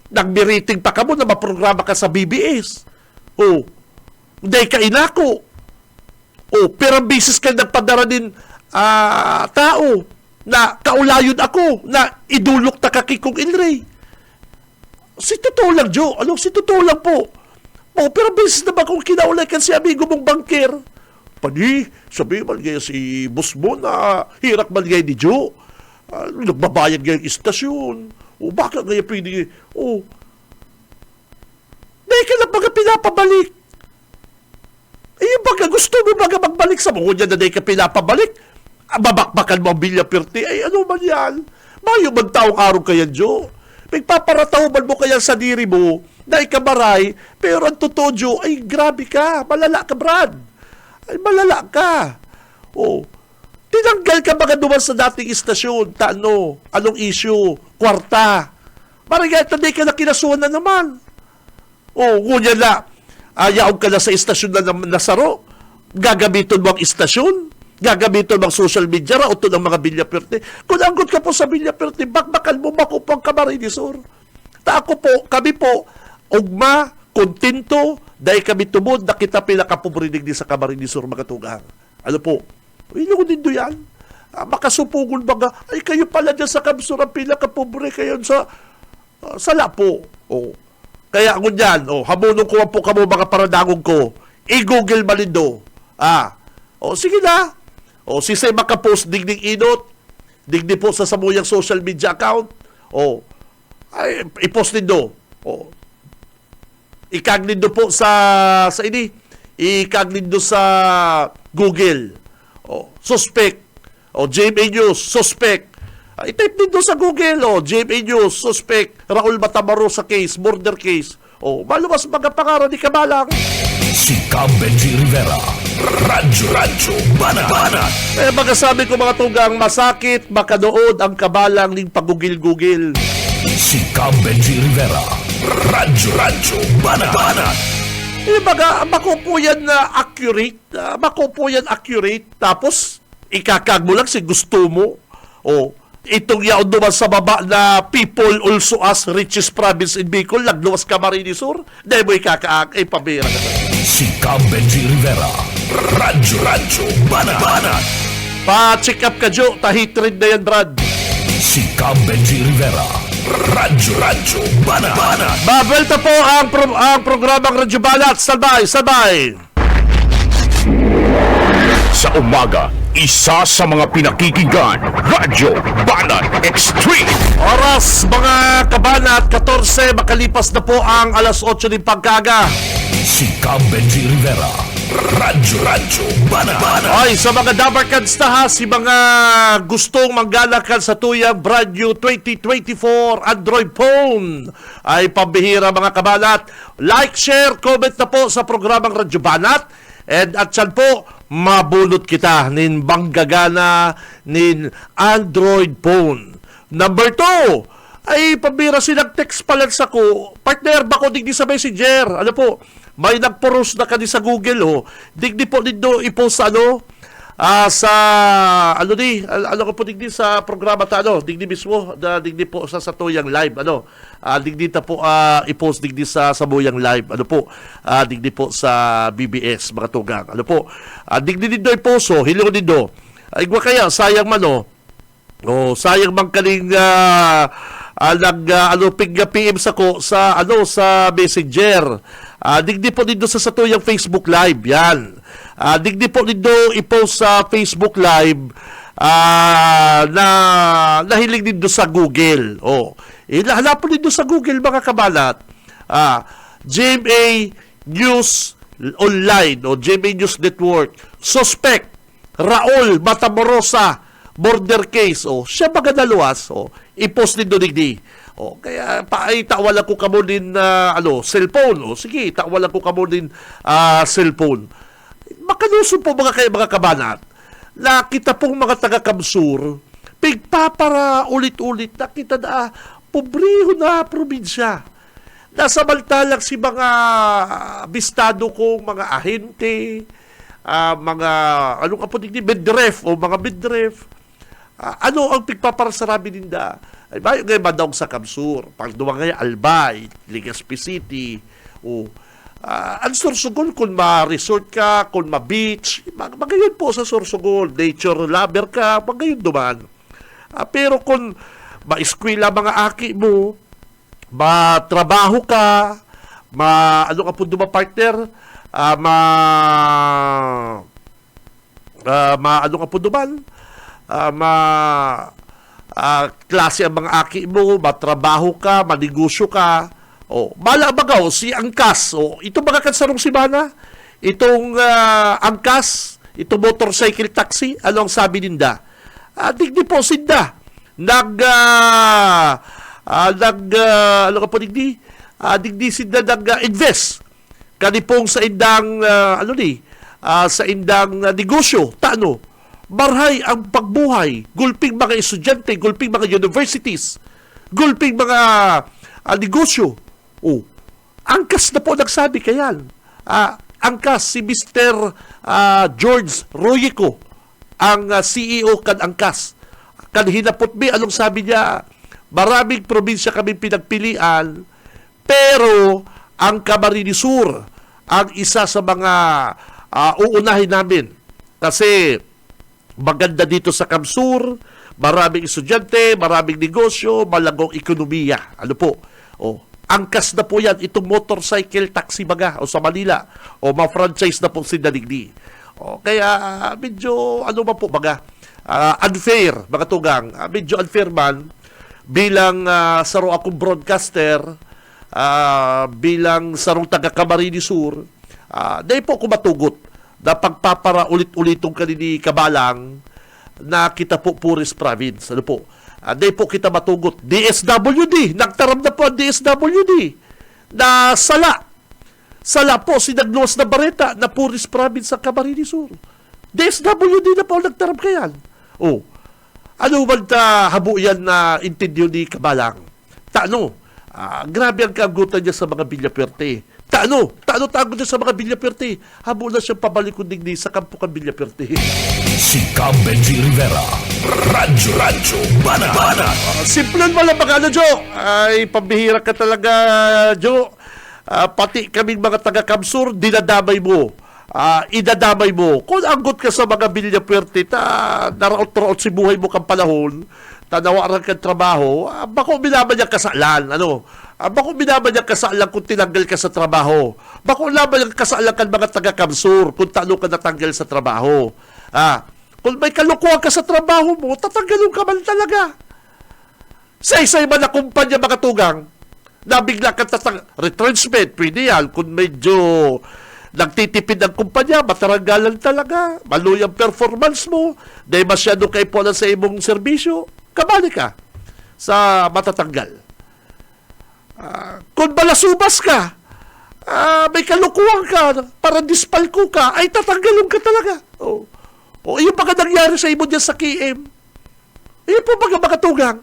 Nag-meriting pa ka mo na maprograma ka sa BBS. Hindi ka inako. Pero basis ka nagpadara din tao na kaulayon ako na idulok ta kakikong Ilray. Si totoo lang, Jo. Si totoo lang po. Pero basis na ba kung kinaulay ka si amigo mong bangker? Pani, sabi man gaya si boss mo na hirak man gaya ni Jo. Nagbabayad gaya yung istasyon. Baka gaya pwede. Dahil ka lang baga pinapabalik. Baga gusto mo baga magbalik sa mga na dahil ka pinapabalik. Babakbakan mo ang Villaperte. Ano man yan? Mayo man taong araw kaya, Jo. Pagpaparataw man mo kaya sa diri mo dahil ka maray. Pero ang totoo, Jo, grabe ka. Malala ka, Brad. Malala ka. Tinanggal ka baga duman sa dating istasyon. Anong issue? Kwarta. Marigay, hindi ka na kinasuhan na naman. Ngunya na. Ayaw ka na sa istasyon na nasaro. Gagamiton mo ang istasyon. Gagamiton mo ang social media ra o ito ng mga Villaperte. Kung anggot ka po sa Villaperte, bakbakan mo makupang Camarinesor. Kami po, ugma, kontento, dahil kami tumod na kita pinakapobrinig din sa Camarinesor mga tugang. Ilo din do yan. Makasupugon baga, kayo pala dyan sa Kamsur ang pinakapobre kayo sa Lapo. Kaya ako dyan, hamunong ko po kamo mga paradangog ko. I-google malindo. Sige na. Si Say makapost digning inot, digni po sa samuyang social media account. I-post din do. Ikagnindo po sa ini. Ikagnindo sa Google. Suspect. GMA News, suspect. I-type din sa Google. GMA News, suspect. Raul Matamoros sa case, murder case. Maluwas mga pangaran ni Kabalang. Si Cam Benji Rivera. Radyo Banat. Mga sabi ko mga tugang, masakit makanood ang Kabalang ning pagugil-gugil. Si Cam Benji Rivera. Radyo Banat. Bako po yan na accurate. Tapos, ikakag mo lang si gusto mo. Itong yaon naman sa baba na people also as richest province in Bicol, nagluwas Camarinesor, dahil mo ikakaag, pabira ka na. Si Cam Benji Rivera. Radyo Banat. Pa-check up ka, Jo. Tahitrid na yan, Brad. Si Cam Benji Rivera. Radyo Banat. Babelta po ang programang Radyo Banat. Sabay. Sa umaga, isa sa mga pinakikinggan, Radyo Banat Extreme. Oras, mga kabanat, 14, makalipas na po ang alas 8 ng pagkaga. Si Cam Benji Rivera. Radyo Banat. Ay, sa mga Dabarkans na ha, si mga gustong manggalakan sa tuyang brand new 2024 Android phone ay pambihira mga kabalat. Like, share, comment na po sa programang Radyo Banat. And at yan po, mabulot kita nin banggagana nin Android phone. Number 2, ay pambira silang text pala sa ko. Partner, bako digdi sa messenger. Ano po, may nagporos na kani sa Google, oh. Digdi po dito ipost sa ano ko po digdi sa programa ta, digdi mismo, digdi po sa tuyang live, digdi ta po i-post digdi sa Sabuyang live, digdi po sa BBS, mga tugang, digdi dito i-post, hilo dito, igwa kaya, sayang man, sayang man kaling, PM sa ko sa sa Messenger. Digdi po dito sa tuyang Facebook Live yan. Digdi po dito i-post sa Facebook Live na nahiling dito sa Google. Hanap po dito sa Google mga kabalat. GMA News Online o GMA News Network. Suspect Raul Matamorosa border case, siya baga naluwas, i-post din doon digdi. Kaya tawalan ko kamo din cellphone. Sige, tawalan ko kamo din cellphone. Makaluso po mga kabanat na kita pong mga taga-Kamsur pigpapara ulit-ulit na kita na pobriho na probinsya. Nasa maltalang si mga bistado kong mga ahente, mga midref o mga midref. Ano ang pigpaparasarabi ninda? Ay bayo ngay madawag sa Kamsur, pagduwa ngay Albay, Legazpi City, ang Sursugol kung ma-resort ka, kung ma-beach, magayon po sa Sursugol, nature lover ka, magayon duman. Pero kung ma-eskwela mga aki mo, matrabaho ka, ano ka po duma partner, ano ka po duman, klase ang mga aki mo, matrabaho ka, manegosyo ka, malabagaw, si Angkas, ito mga kansarong simana, itong Angkas, itong motorcycle taxi, ano ang sabi ninda? Digdi po sinda, digdi sinda nag-invest, kanipong sa indang, sa indang negosyo, marhay ang pagbuhay, gulping mga estudyante, gulping mga universities, gulping mga negosyo. Angkas na po nagsabi kayan. Angkas, si Mr. George Royco, ang CEO kan Angkas. Kan hinapot mi, anong sabi niya? Maraming probinsya kami pinagpilian, pero ang Camarines Sur, ang isa sa mga uunahin namin. Kasi maganda dito sa Kamsur, maraming estudyante, maraming negosyo, malagong ekonomiya. Angkas na po yan, itong motorcycle taxi baga, sa Manila, ma-franchise na po si Daligdi. Kaya, medyo, unfair, mga tugang, medyo unfair man, bilang saro akong broadcaster, bilang sarong taga-Camarines Sur, dahil po ako matugot, na pagpapara ulit-ulitong kanini kabalang na kita po Puris Province. Di po kita matugot. DSWD. Nagtaram na po ang DSWD na sala. Sala po, sinagluwas na bareta na Puris Province sa Camarines Sur. DSWD na po nagtaram kayan. Ano man habo yan na intindiyo ni kabalang? Grabe ang kagutan niya sa mga Villaperte. Tago niya sa mga Villaperte. Habo na siyang pabalikod digdi sa kampukan Villaperte. Si Cam Benji Rivera, Radyo Banat. Simple mo lang mga Jo. Ay, pambihira ka talaga, Jo. Pati kaming mga taga-Kamsur, dinadamay mo. Idadamay mo. Kung anggot ka sa mga Villaperte, naraot-raot si buhay mo kang panahon, tanawaran kang trabaho, bako binaban niya kasalan, bako binaban niya kasalan kung tinanggal ka sa trabaho, bako laban niya kasalan kan mga taga-Kamsur kung tano ka natanggal sa trabaho. Kung may kalukuhan ka sa trabaho mo, tatanggalin ka man talaga. Sa isa-iba na kumpanya mga tugang, na bigla ka retrenchment, pwede yan, kung medyo nagtitipid ang kumpanya, mataranggalan talaga, maluy ang performance mo, dahil masyado kayo po na sa imong serbisyo, kabali ka sa matatanggal. Kung balasubas ka, may kalukuhan ka, para dispalko ka, ay tatanggalon ka talaga. O yung baka nangyari sa imo dyan sa KM, yun po mga tugang.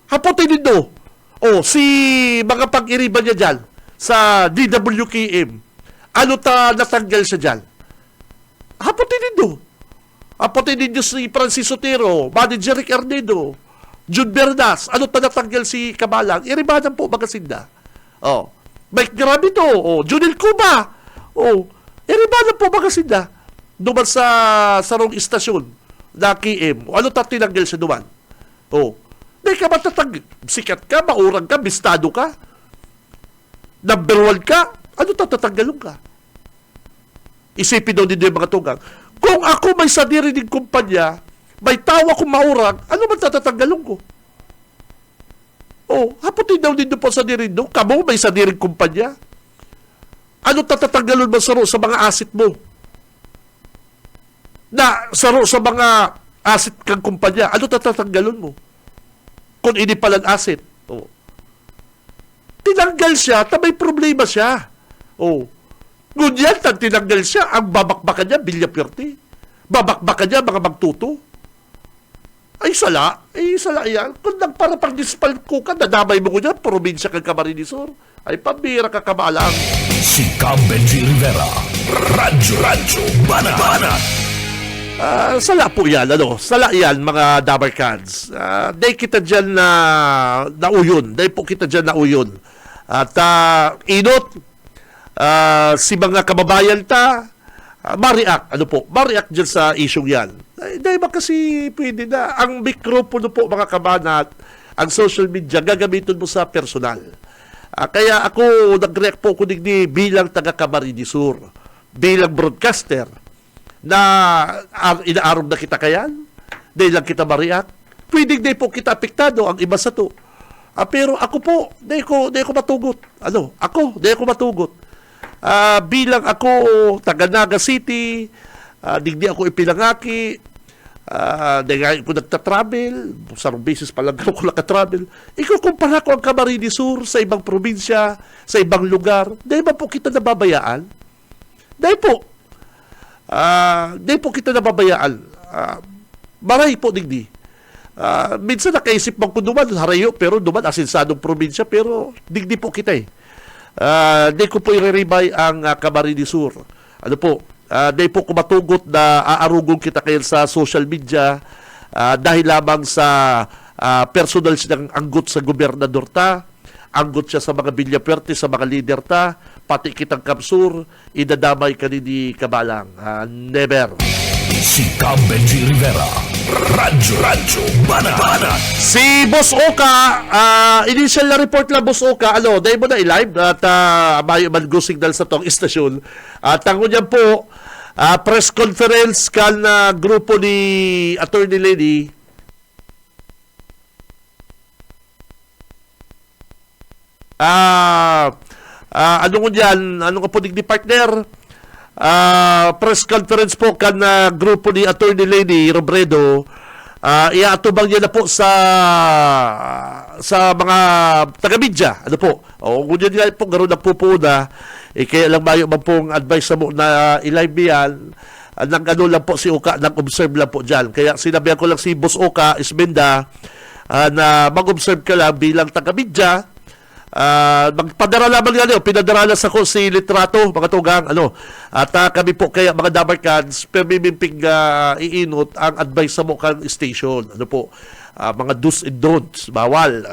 Hapotin nito. Si mga pag-iriban niya dyan sa DWKM, ano natanggal siya dyan? Hapotin nito. Hapotin nito si Francis Sotero, Manager Rick Arnedo, Jun Bernas, ano natanggal si Kamalang? Iribanan po magasinda. Mike Gramito, Junil Cuba, iribanan po magasinda. Duman sa sarong istasyon na KM, ano tinanggal siya duman? Hindi ka matatanggal. Sikat ka, maurang ka, bistado ka. Number 1 ka, ano tatatanggalong ka? Isipin daw din yung mga tugang. Kung ako may sadiri ng kumpanya, may tawa kong maurang, ano man tatatanggalong ko? Haputin daw din po sa dirin do. Kamo may sadiring kumpanya. Ano tatatanggalon mo sa mga asset mo? Na saro sa mga asset kang kumpanya, ano tatatanggalon mo? Kung hindi palang asset. Tinanggal siya, may problema siya. Ngunyan, tinanggal siya, ang babakbakan niya, Bilya Pirti. Babakbakan niya, mga magtuto. Ay, sala yan. Kung para pag-dispal ko ka, nadamay mo ko dyan, probinsya kang Camarines Sur. Ay, pambira ka kamalang. Si Cam Benji Rivera, Radyo Banat. Sala po yan, Sala yan, mga Dabarcans. Day kita dyan na nauyon. Day po kita dyan nauyon. At inot, si mga kababayan ma-react, ma-react dyan sa isyong yan. Dahil ba kasi pwede na, ang mikropono po mga kabanat, ang social media, gagamitin mo sa personal. Kaya ako, nag-react po ko bilang taga-Camarines Sur, bilang broadcaster, na inaarog na kita kayan, dahil lang kita ma-react. Pwede din po kita apektado, ang iba sa to. Pero ako po, di ko matugot. Di ko matugot. Bilang ako, taga Naga City, digdi ako ipilangaki, dahil ako nagtatravel, sarong basis pa lang ako nakatravel, ikukumpara ko ang Camarines Sur sa ibang probinsya, sa ibang lugar, dahil ba po kita nababayaan? Dahil po kita nababayaan. Maray po digdi. Minsan nakaisip mang kunuman, harayo, pero duman asinsadong probinsya, pero digdi po kita di ko po i-revay ang Camarines Sur. Di po kumatugot na aarugong kita kayo sa social media dahil lamang sa personal siyang anggot sa gobernador anggot siya sa mga Bilya Puerte, sa mga leader pati kitang Kamsur, idadamay ka ni Kabalang. Never. Si Cam Benji Rivera, Radyo Banat. Si Boss Oka, initial na report lang, Boss Oka, dahil mo na i-live at mayo man go signal sa tong istasyon. At tango niyan po, press conference kan grupo ni Attorney Lady. Ano ko dyan? Ano ko po ni partner? Press conference po kan grupo ni Attorney Lady Robredo. Iaatubang niya na po sa mga taga-media. Kung yan po, gano'n na po na, kaya lang mayo man pong advice mo na i-live yan, lang po si Oka, nag-observe lang po dyan. Kaya sinabihan ko lang si Boss Oka Ismenda na mag-observe ka lang bilang taga-media. Magpadara lamang yan, pinadaralan sa ko si litrato, mga tugang, at kami po kaya mga Dabarcans, permimimping iinot ang advice sa mukang station, mga do's and don'ts, bawal,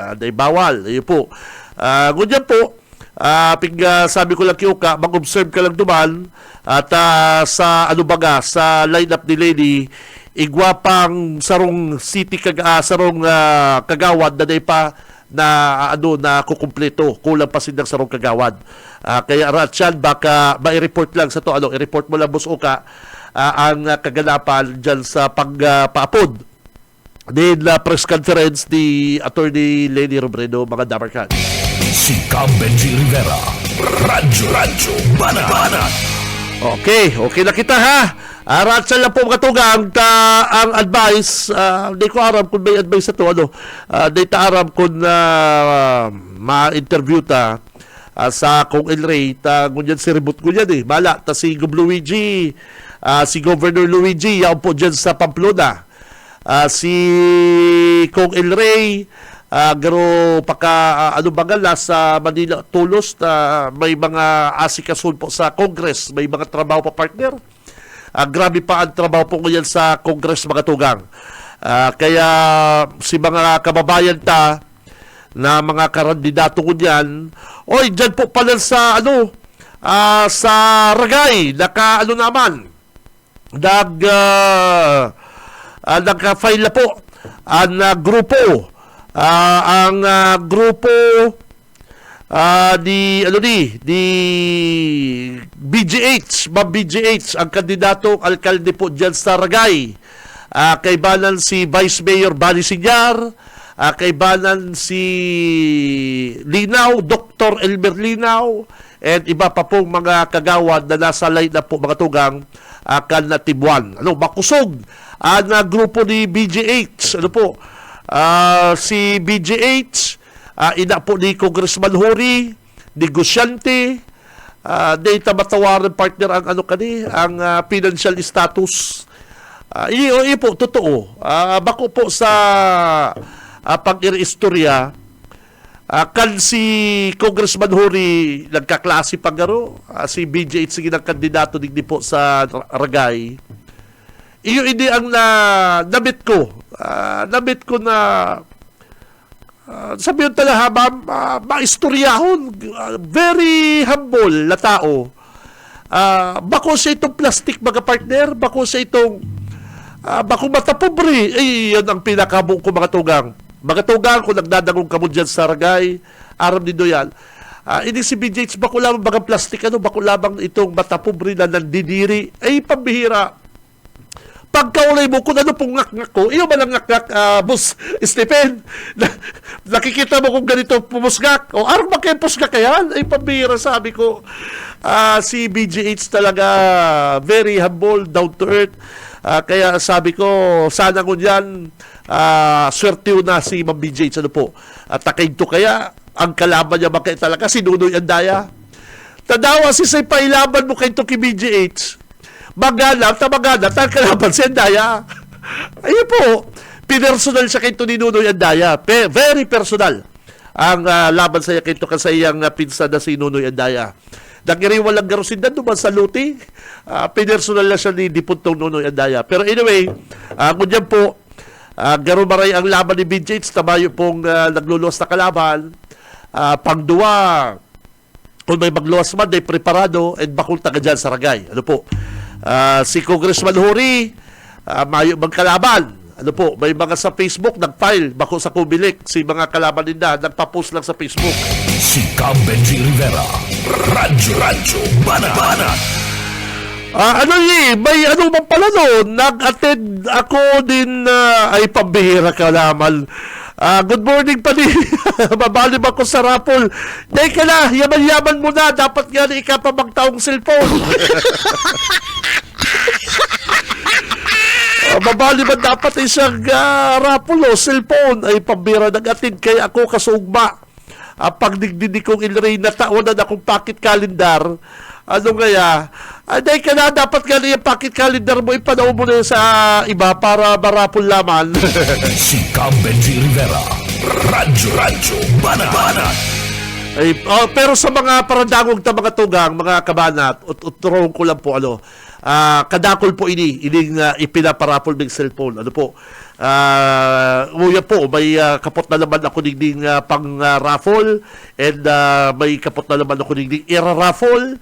yun po. Ngunyan po, sabi ko lang kiyuka, mag-observe ka lang duman, at sa sa lineup ni Lady, igwapang sarong city sarong kagawad na pa na kukumpleto, kulang pa sinang sarong kagawad. Kaya Ratchan, baka ma-report lang sa to, i-report mo lang, Boss Oka, ang kaganapan dyan sa pagpaapod din na press conference ni Attorney Lady Robredo, mga Dabarcans. Si Cam Benji Rivera, Radyo Banat. Okay na kita ha. Ratsa lang po mga tugang ang advice, hindi ko aram kung may advice na to, hindi ta aram kung ma-interview ta sa Kong El Rey, ngunyan si Ribut ko yan bala, ta si Gov Luigi, si Governor Luigi, yan po dyan sa Pamplona, si Kong El Rey, garo paka ano bagal sa Manila tulos na may mga asikasun po sa Congress, may mga trabaho pa partner. Grabe pa ang trabaho po ngayon sa Congress mga tugang. Kaya si mga kababayan ta na mga kandidato ko diyan, oy diyan po pala sa sa Ragay, naman nagka-file na po ang grupo grupo di BGH, Ma'am BGH, ang kandidatong alkalde po dyan sa Ragay. Kaibanan si Vice Mayor Bani Sinyar, kaibanan si Linaw, Dr. Elmer Linaw, and iba pa pong mga kagawad na nasa line na po mga tugang kan na Tibuan. Makusog ang grupo ni BGH. Si BGH, ina po ni Congressman Hori, negosyante, data matawaran partner ang ang financial status. Iyo po, totoo. Bako po sa pag-istorya, kan si Congressman Hori nagkaklase pagaro, si BGH sige ng kandidato digdi po sa Ragay. Iyo hindi ang nabit ko. Nabit ko na sabihin talaga maistoryahon, very humble na tao. Bako sa itong plastic mga partner, bako sa itong bako mata pobre, yan ang pinakabong ko mga tugang. Mga tugang, kung nagdadagong kamo dyan sa Ragay, aram din yan. Hindi si BJH, bako lamang mga plastic, bako lamang itong mata pobre na nandidiri, ay pambihira. Pagkaulay mo kung ano pong ngak-ngak ko, iyo ba lang ngak-ngak, Boss Stephen? Nakikita mo kung ganito pumusgak? O arang ba kayo pusgak yan? Ay pambira, sabi ko. Si BGH talaga very humble, down to earth. Kaya sabi ko, sana ko yan, swertiw na si Ma'am BGH. Takayin to kaya, ang kalaban niya bakit talaga, si Nunoy Andaya. Tadawa si say pailaban mo kayo to kay BGH. Maganap, kalaban si Andaya. Ayun po, pinersonal siya kay ni Nunoy Andaya. Very personal ang laban sa iya kay kasayang pinsan na si Nunoy Andaya. Nagiriwal lang garusin na duman sa luti. Pinersonal na siya ni Dipuntong Nunoy Andaya. Pero anyway, ngunyan po, garumaray ang laban ni BJH, tabayo pong nagluluwas na kalaban. Pangduwa, kung may magluwas man, may preparado, and bakul taga dyan sa Ragay. Si Congressman Hori, mayo magkalaban. May mga sa Facebook nag-file bako sa Kubilik, si mga kalaban nila nagpa-post lang sa Facebook. Si Benji Rivera, Radyo Bana. May ano bang pala nag-attend ako din, ay pambihira ka naman. Good morning pa din. Mabalim ako sa rapol. Teka na, yaman-yaman mo na. Dapat nga na ikapamagtaong cellphone. Mabalim man dapat isang rapol cellphone. Ay pambira, nag-attend kaya ako kasugma. Pagdigdidi kong ilray na taonan akong pocket calendar. Kaya? Dahil ka na, dapat ka na yung pocket calendar mo, ipanaw mo na sa iba para marapol laman. Si Benji Rivera, Radyo Bana. Pero sa mga parandangog na mga tugang, mga kabanat, uturong ko lang po, kadakol po ining ipinaparapol ng cellphone. Nguya po, may kapot na naman ako ding pang raffle, and may kapot na naman ako ding ira-raffle.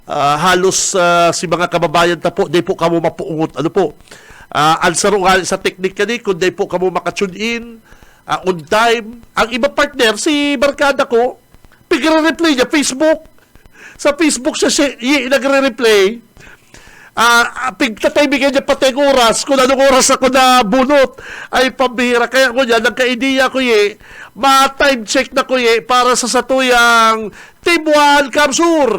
Halos si mga kababayan ta po, di po kamo mapuungot. Ansaro nga sa technique kani, kung di po kamo makatune in on time. Ang iba partner, si barkada ko, pigre-replay niya Facebook. Sa Facebook siya nagre-replay. Pigtataybigan niya pati ang oras, kung anong oras ako na bunot, ay pambihira. Kaya ko niya, nagka-idea ko ma-time check na ko para sa satuyang Team 1 Kamsur.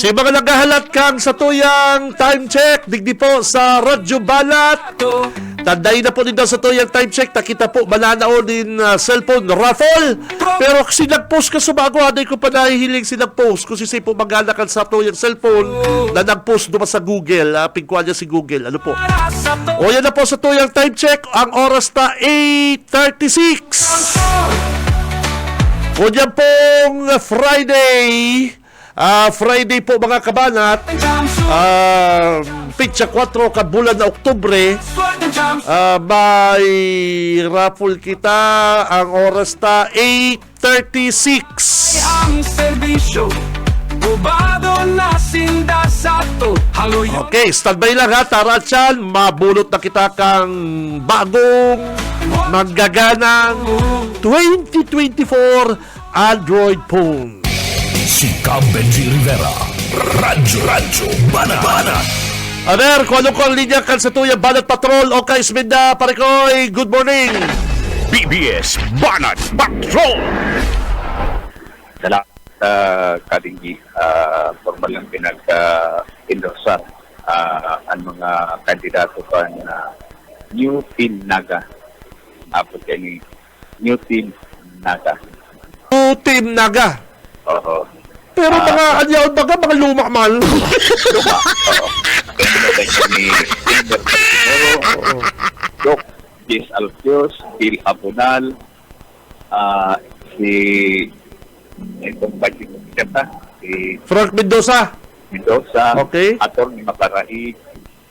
Si mga naghahalat kang sa tuyang time check, digdi po sa Radyo Banat. Tanday na po din daw sa tuyang time check, nakita po mananao din cellphone raffle. Pero kasi nag-post ka sa bago, aday ko pa nahihiling si nag-post. Kung si po maghalakan sa tuyang cellphone na nag-post doon sa Google, pingkuan niya si Google, ano po. O yan na po sa tuyang time check, ang oras na 8:36. O yan pong Friday. Friday po mga kabanat, pitsa 4 kabulan na Oktubre, may raffle kita, ang oras na 8:36. Ang serbisyo, bubado na sinda sa to. Okay, standby lang ha, Taratsan, mabulot na kita kang bagong magaganang 2024 Android phone. Si Cam Benji Rivera. Radyo Banat. Aber, kung ano ko ang linya kan sa tuyang Banat Patrol o kay Isminda Parikoy, good morning. BBS Banat Patrol. Salamat sa kadinggi, formal lang pinag-endorsan ang mga kandidato pa na New Team Naga. Apot kayo ni New Team Naga. Team Naga. Oo. Pero mga anyaw baga, mga luma man. Luma. Oo. Kandidato kayo ni Tinder Patinero, Doc Jess Alfios, Bill Abonal, si itong budget ko si Frank Mendoza. Mendoza, Okay. Atty. Makaraig.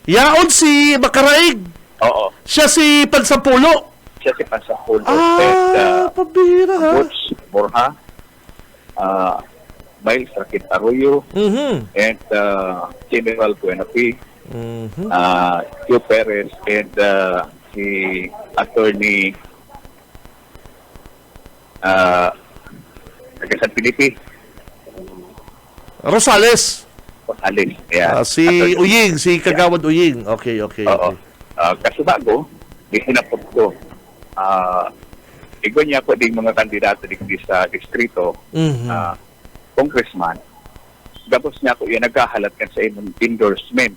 Yaon si Makaraig. Oo. Siya si Pansampulo. Siya si Pansapulo. And Pabira ha. Butch Borja, Miles Rakit Arroyo, and General Buenapi, Q. Perez, and si Attorney San Felipe, Rosales. Gonzales. Yeah. Si Attorney. Uying, si Kagawad Uying. Okay. Oo. Kaso bago, hinapot ko, igo niya po din mga kandidato din sa distrito, congressman, gabos niya ko yan, nagkahalat kan sa imong endorsement.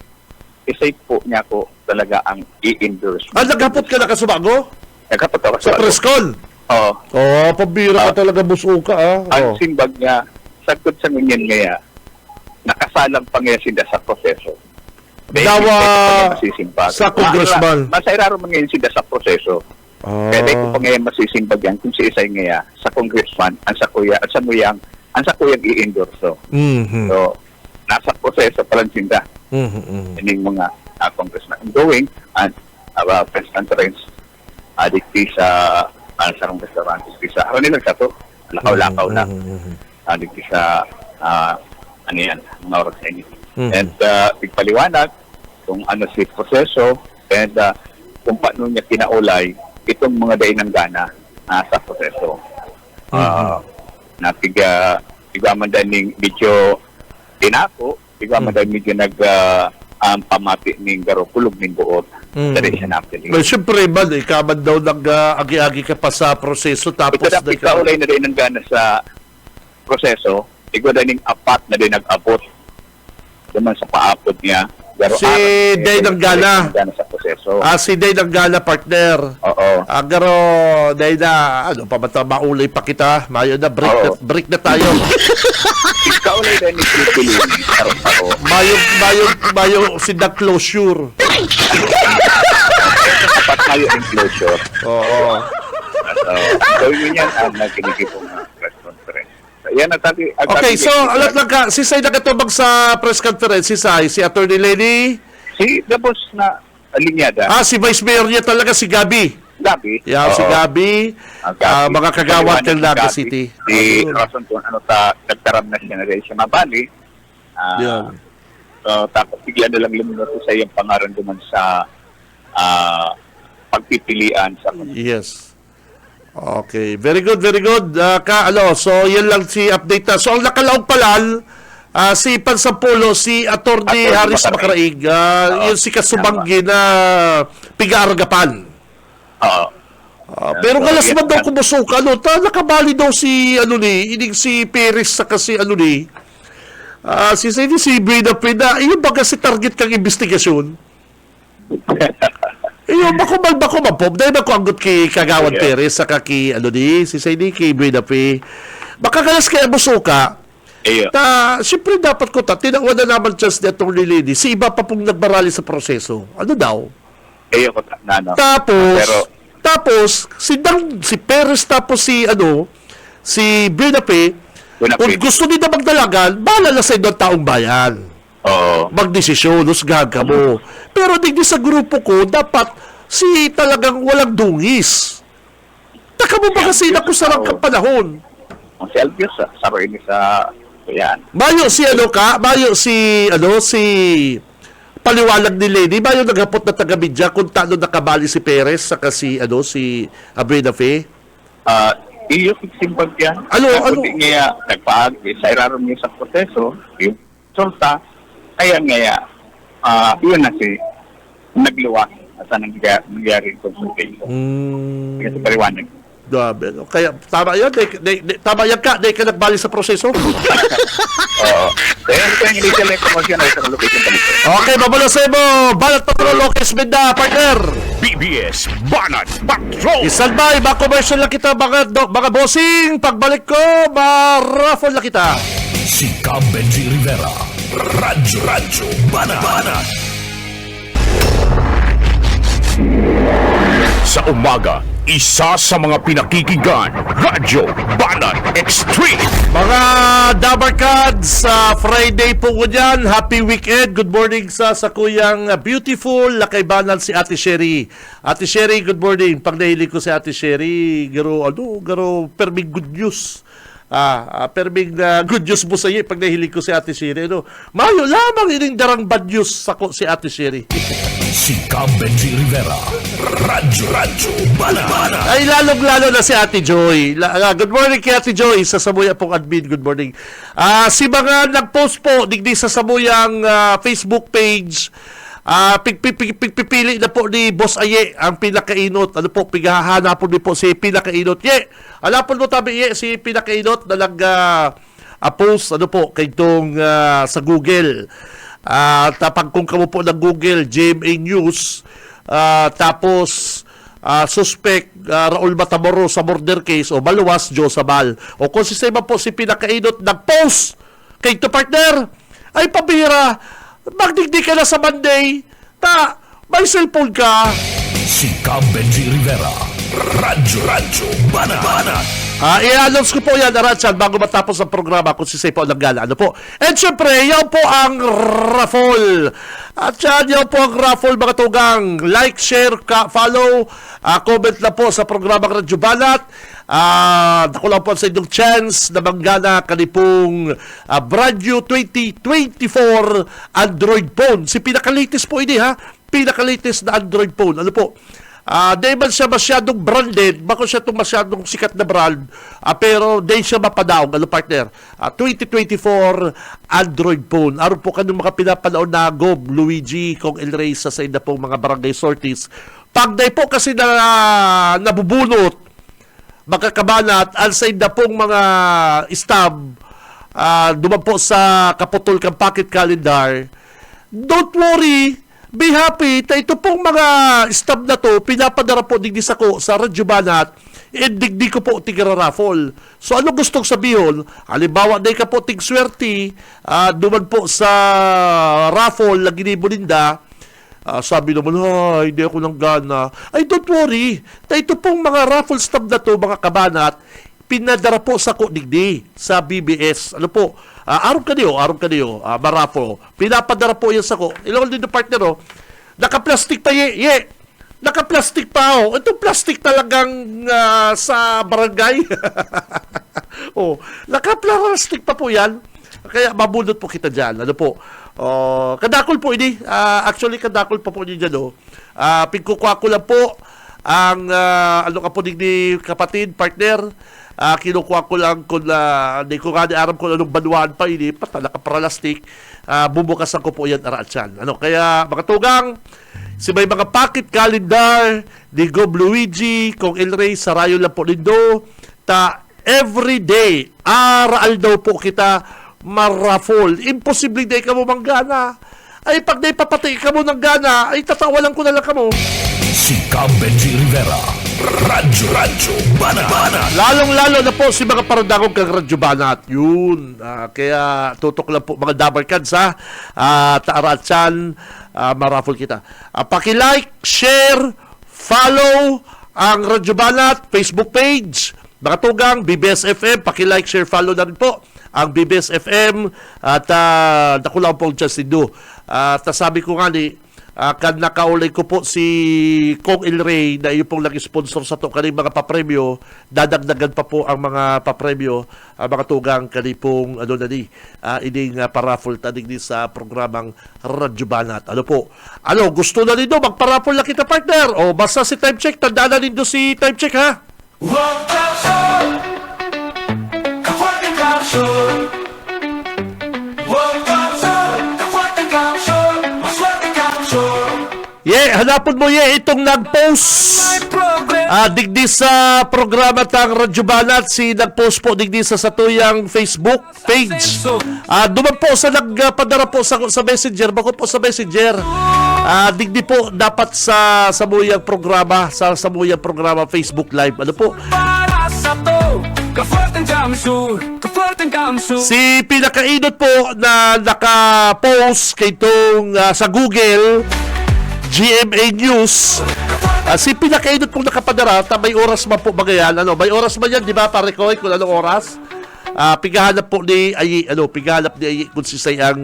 Isay po niya ko talaga ang i-endorse. Nagkapot ka na kasubago? Nagkapot ako Sa preskon? Oo. Pabira ka talaga, buso ka Ang simbag niya, sagkot sa ngunyan ngaya, nakasalang pangyasinda sa proseso. Dawa masisimbag. sa congressman. Masairaro mangyaysinda sa proseso. Kaya dahil ko pa ngayon masisimbag yan kung si Isay ngaya sa congressman, ang sa kuya, at sa muyang, ang sa kuyang i-endorso. So, nasa proseso pa lang sinda. Yung mga congressman. Going, and press conference, adikti sa sarong restaurant, adikti sa, nilang sa to, lakaw-lakaw na, adikti sa, ano yan, mga oras sa inyo. And ipaliwanag kung ano si proseso and kung paano niya kinaulay itong mga daing ng gana sa proseso. Tigaman dahil medyo tinako, tigaman dahil medyo pamati ng garopulog ng buot. Dari siya natin. Well, syempre ba, ikaman daw nag-agi-agi ka pa sa proseso tapos ito dapat ikaulay na din ng gana sa proseso, ikaw dahil ng apat na din nag-abot naman sa paapod niya. Pero si Day ng Gala. Sa proseso. Si Day ng Gala, partner. Oo. Pero Day na, ano pa ba ito, maulay pa kita. Mayo na, break na tayo. Ikaulay dahil ni Pilipili. Mayo si the closure. Dapat mayo in closure. Oo. Gawin mo yan ang nakinig po ng press conference. Yan ang tabi. Okay, so alat lang ka, si Say nakatubag sa press conference, si Attorney Lenny. Si Dabos na linyada. Si Vice Mayor niya talaga, si Gabi. Gabi. Si Gabi. Mga kagawad ng Naga City. Si rason kung ano nagtaram na siya na rin siya mabali. Tapos bigla na lang lumunod sa iyong pangaran duman sa pagpipilian sa Yes. Okay, very good, very good. So yan lang si update na. So ang nakalaog palal, si Pansampulo, si Atty. Haris Makaraig, yung si Kasubanggi na pigaargapan. Pero galas man daw kumusuka, nakabali daw si, ining si Perez sa kasi Si Brida Pina, iyo ba kasi target kang investigasyon? Iyo, bako mapop. Dahil ako anggot kay Kagawad Perez, saka kay, si Sadie, kay Brida P. Baka kalas kaya busuka, Iyo. siyempre dapat ko tinakwa na naman chance na itong lady. Si iba pa pong nagbarali sa proseso. Ano daw? Iyo ko na, no? Tapos, si Perez, tapos si Brida P, kung gusto nila magdalagan, bahala na sa inyo taong bayan. Oo. Magdesisyon, husgahan ka mo. Pero digdi sa grupo ko, dapat talagang walang dungis. Taka mo ba kasi nakusarang kang panahon? Ang si Albios, saro ini sa yan. Mayo si paliwalag ni Lady, mayo naghapot na taga-media kung tano nakabali si Perez saka si Abrina Fe. Iyo simbag yan. Ano? Ngayon, sa iraron niya sa proseso, yung resulta, kaya ngayon, yun na nagluwa at nangyari yung consultation. Kaya sa paliwanag. Grabe. Kaya, tama yan. Tama yan ka. Di ka nagbali sa proseso. Oo. Kaya ito yung initial information ay sa location kami. Okay, babalo sa mo. Balat Patrol, Lokes Benda, partner. BBS Banat Patrol. Isalbay, commercial lang kita, mga bossing. Pagbalik ko, ma-raffle lang kita. Si Benji Rivera. Radyo Banat. Sa umaga, isa sa mga pinakikinggan, Radyo Banat Extreme. Mga Dabarkads, Friday po ko dyan. Happy weekend. Good morning sa kuyang beautiful lakaybanan si Ate Sherry. Ate Sherry, good morning. Pag nahilig ko si Ate Sherry, garo perming good news. Perming good news mo sa iyo pag nahilig ko si Ate Sherry. Mayo lamang ining darang bad news sa si Ate Sherry. Si Benji Rivera. Radyo Banat. Ay, lalong-lalo na si Ate Joy. Good morning kay Ate Joy sa Sabuya pong admin. Good morning. Si mga nag-post po, digdi sa Sabuyang Facebook page, pipili na po ni Boss Aye ang pinakainot. Pighahana po din po si pinakainot. Alapon mo tabi si pinakainot na nag-post, kay itong sa Google. Tapang kung kamo po ng Google, GMA News, tapos suspect Raul Matamoro sa murder case o maluwas Joe Sabal. O kung sistema po si pinakainot nag-post kay to partner, ay pabira, magdigdi ka na sa Monday, may cellphone ka. Si Benji Rivera. Radyo Banat. I-announce ko po yan, Arachan, bago matapos ang programa kung si Seipo Langgala. And syempre, yan po ang raffle. At yan po ang raffle, mga tugang. Like, share, follow, comment na po sa programa Radyo Banat. Ako lang po sa inyong chance na manggana kanipong brand new 2024 Android phone. Si pinakalitis po ini, pinakalitis na Android phone. Di man siya masyadong branded, bako siya itong masyadong sikat na brand, pero di siya mapadaong, partner. 2024 Android phone. Aron po kanong mga pinapanaon na Gob, Luigi, Kong El Rey sa inda pong mga barangay sorties. Pag di po kasi na nabubunot, magkakabanat, ang sa inda pong mga stab, duman po sa kaputol kang pocket calendar, don't worry, be happy, ito pong mga stab na to, pinapadara po digdi sa Radyo Banat, digdi ko po tigra-raffle. So ano gustong sabihin? Halimbawa, day ka po tig-swerte, duman po sa raffle, lagi ni Bolinda, sabi naman, hindi ako nang gana. Ay, don't worry, ito pong mga raffle stab na to, mga kabanat, pinadara po sa digdi, sa BBS. Aron ka niyo, marafo. Pinapadara po yan sa Ilong din ng partner, naka-plastic pa naka-plastic pa, Itong plastic talagang sa barangay. Naka-plastic pa po yan. Kaya mabunot po kita dyan. Kadakol po ini. Actually, kadakol pa po niyo dyan, Pagkukwa ko lang po ang, ni kapatid, partner, kinukuha ko lang kung hindi ko nga aram kung anong banuan pa ini nakapralastik, bubukasan ko po yan arachan. Kaya mga tugang, si may mga pocket calendar ni Gob Luigi, Kong El Rey, sarayo lang po nindo, everyday, araal daw po kita marafol. Imposible di ka mo manggana. Ay pag naipapatay ka mo ng gana, ay tatawalan ko na lang ka mo. Si Cam Benji Rivera. Radyo Banat. Lalong-lalo na po si mga paradangong kang Radyo Banat. Yun. Kaya tutok lang po mga dabarkads ha. Taaratsan, marafol kita. Paki-like, share, follow ang Radyo Banat Facebook page. Mga tugang, BBS FM, paki-like, share, follow na rin po ang BBS FM at nakulang po dyan si Du. At sabi ko nga ni, kan nakaulay ko po si Kong El Rey na yung pong nag-sponsor sa to kaning mga papremyo, dadagdagan pa po ang mga papremyo, mga tugang kanipong ining paraffol tanig din sa programang Radyo Banat. Ano po? Gusto na nindo magparaffol na kita, partner? O basta si Time Check, tandaan na nindo si Time Check ha? Hanapon mo itong nag-post digdi sa programa tang Radyo Banat, si nag-post po digdi sa satuyang Facebook page. Duman po sa nagpadara po sa Messenger, bako po sa Messenger. Digdi po dapat sa samuyang programa, sa samuyang programa Facebook Live. Ano po? Si pinakainot po na naka-post kay itong sa Google GMA News, si pinakainot pong nakapadara, may oras man po bagayan, may oras man yan, di ba, pare ko, kung anong oras? Pigahanap po ni Ayi, pigahanap ni Ayi kung si sayang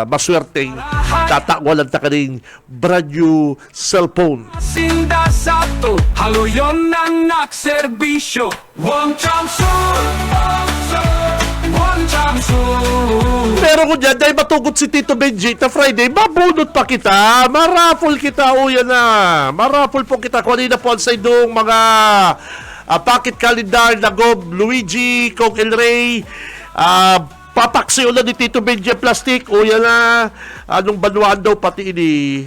maswerteng tatawalan ta kaning brand new cellphone. Sinda sa to, haluyon ng nakserbisyo. One chance, one chance. Pero kung dyan, dahil matugot si Tito Benji na Friday, mabunot pa kita, marafol kita, yan na. Marafol po kita. Kanina po sa idong mga pocket calendar na Gob, Luigi, Kong El Rey, papaksiyo na ni Tito Benji plastic, yan na. Anong banuan daw pati ini?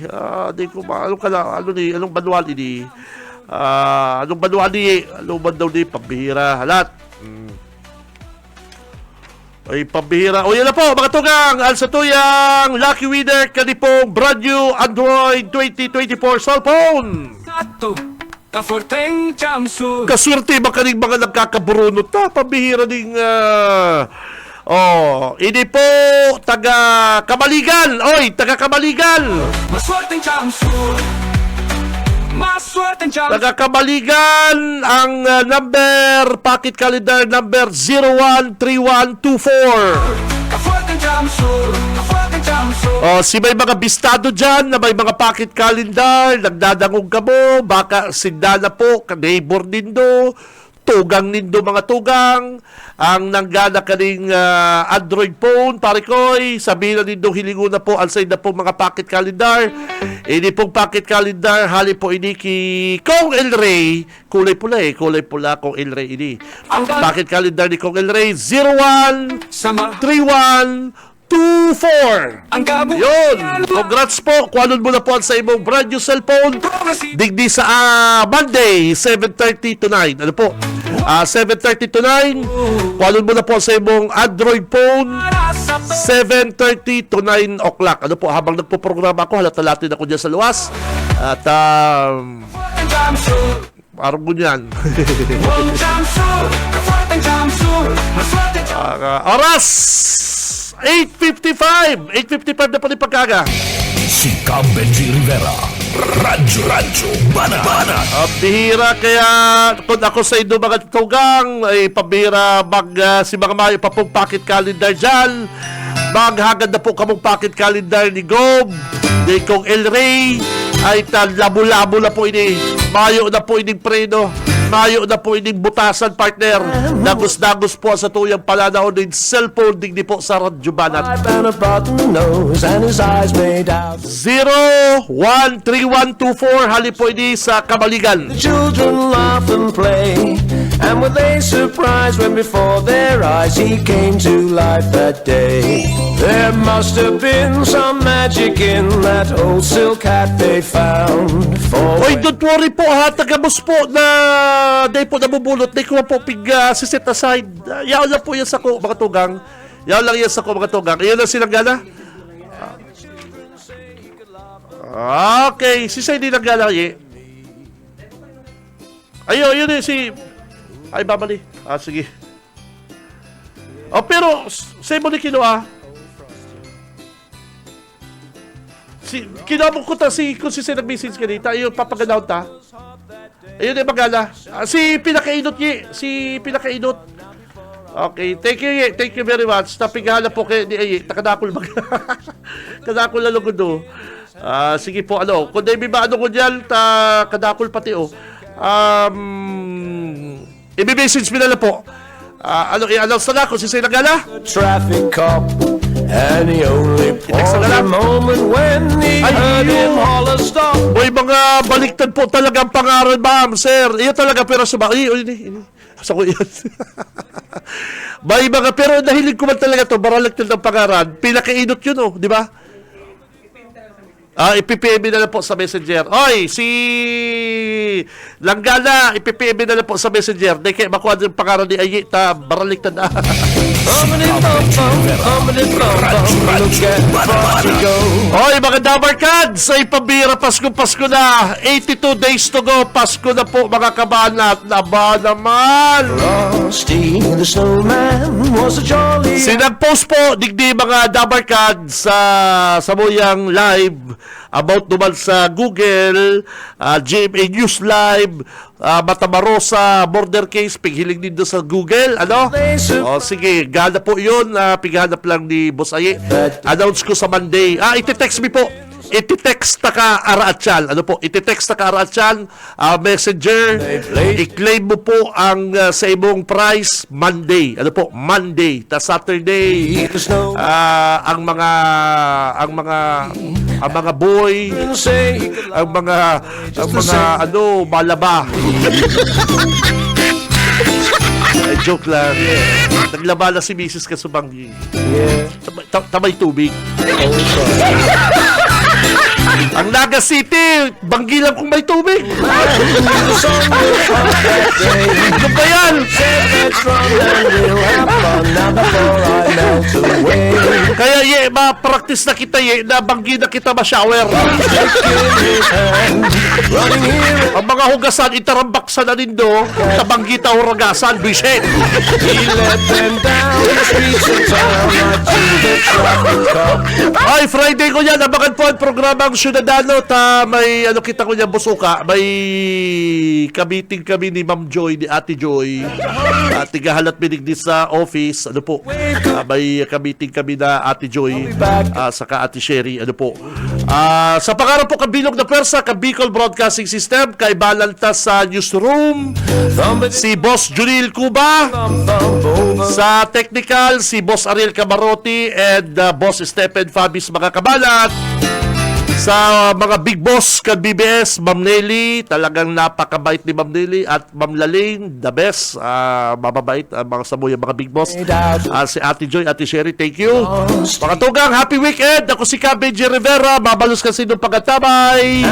Di ko anong banuan ini? Anong banuan ni? Anong banuan ni? Pambihira, halat. Ay, pambihira. Yan na po, mga tugang, ang satuyang lucky winner kanipong brand new Android 2024 cellphone. Kaswerte ba kaning mga nagkakaburunot na? Pambihira ding ini po taga Kamaligan. Taga Kamaligan. Taga Kamaligan ang number, pocket calendar number 013124. Si may mga bistado dyan na may mga pocket calendar, nagdadangog ka mo, baka sindana po, neighbor nindo, tugang nindo mga tugang, ang nanggana kaning Android phone, pare koy, sabihin na nindo hilingo na po, alsay na po mga pocket calendar. Ini pong pocket calendar, hali po ini ki Kong El Rey, kulay pula Kong El Rey ini. Pocket calendar ni Kong El Rey, 013124. Yun, congrats po. Kuanon mo na po sa imong brand new cellphone. Digdi sa Monday, 7:30 to 9. Ano po? 7:30 to 9. Kuanon mo na po sa imong Android phone, 7:30 to 9 o'clock. Ano po? Habang nagpo-programa ako, halatalatin ako dyan sa luwas. At, parang ganyan. Oras! 8:55 na po ni pagkaga. Si Cam Benji Rivera. Radyo Banat. Bihira, kaya kung ako sa inyo mga tugang, ay pabihira si mga mayo pa pong pocket calendar dyan. Maghagad na po kamong pocket calendar ni Gob, ni Kong El Rey, ay labo-labo na po ini. Mayo na po ining preno. Mayo na po ining butasan, partner. Dagos-dagos po sa tuyang palanahon ng cellphone digdi po sa Radyo Banat. 013124 hali po ini sa Kamaligan. Children laugh and play, and were they surprised when before their eyes he came to life that day? There must have been some magic in that old silk hat they found. Oy, don't worry po ha, tagabos po na day po nabubulot, day ko po pig si set aside. Yaw na po yan sa ko, mga tugang. Yan lang yan sa ko mga tugang. Iyon ang sinanggana? Okay, si Say di nanggana ye. Ayun, yun eh, si... Ay, babali. Sige. Pero, say mo ni Kinoa. Kinabok ko ta kung si Say nag-message ka dito, ayun, papaganaw ta. Ayun eh, magana. Si Pinakainot ye. Si Pinakainot. Okay, thank you, ye. Thank you very much. Tapigahala po kayo ni Aye. Takadakol mag... Kadakol na lugod do. Sige po, ano. Kung di ba ano ko dyan, kadakol pati oh. I-message mo na lang po. I-announce na kung si Say Nagala. Traffic cop, and he only paused a moment when he heard him holler stop. Boy, mga baliktad po talaga ang pangaral, ma'am, sir. Iyo talaga, pero sa ini. Sa ko yan. May mga, pero nahilig ko man talaga to, baliktad ng pangaral. Pinakainot yun, oh, di ba? Ipipm na lang po sa messenger. Oy, si Langgana, ipipm na lang po sa messenger. Di kayo makuha ng pangaral ni Ayi, baraligtad na. Oy, mga Dabarkads, ay pambira, Pasko na. 82 days to go, Pasko na po mga kabanat. Naba naman. Sinag-post po, digdi mga Dabarkads sa muyang live about naman sa Google, GMA News Live, Matamarosa border case, pighiling din doon sa Google, ano? Sige, gana po yun, pighanap lang ni Boss Aye. Announce ko sa Monday. Iti-text me po. Iti-text na ka Araatyan. Ano po? Iti-text na ka Araatyan, messenger. I-claim mo po ang sa imong price Monday. Ano po? Monday. Ta Saturday. Ang mga boy, ang mga ano, malaba. Joke lang. Naglaba na si Mrs. Kasubanggi. Tamay tubig. Ang Naga City, Banggi lang kung may tubig. Ano ba yan? Kaya ma-practice na kita na Banggi na kita ma-shower. Ang mga hugasan, itarambaksan na nindo, sa Banggi ta huragasan, bisit. Ay, Friday ko yan, abangan po ang programang Ciudadano, may kita ko niya busuka, may kabiting kami ni Ma'am Joy, ni Ate Joy, tigahalat binigdi sa office, ano po, may kabiting kami na Ate Joy, saka Ate Sherry, ano po. Sa pangarap po kabilog na pwersa, Bicol Broadcasting System, kay Balanta sa newsroom, si Boss Junil Cuba, sa technical, si Boss Ariel Camarotti, and Boss Stephen Fabis, mga kabalat. Sa mga big boss kan BBS, Ma'am Nelly, talagang napakabait ni Ma'am Nelly, at Ma'am Laling, the best, mababait ang mga sabuya, mga big boss. Si Ate Joy, Ate Sherry, thank you. Mga tugang, happy weekend. Ako si Benji Rivera, babalos kasi nung pagkatabay.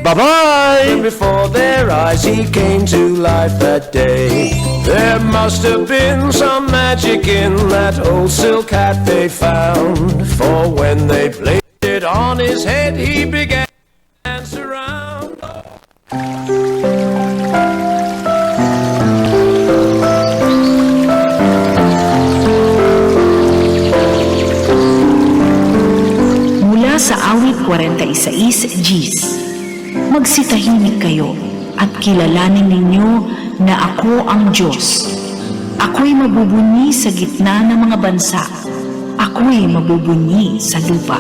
Bye-bye! Before their eyes he came to life that day. There must have been some magic in that old silk hat they found. For when they played it on his head, he began to dance around. Mula sa awit 46 Gs, magsitahimik kayo at kilalanin ninyo na ako ang Diyos. Ako'y mabubunyi sa gitna ng mga bansa. Ako'y mabubunyi sa lupa.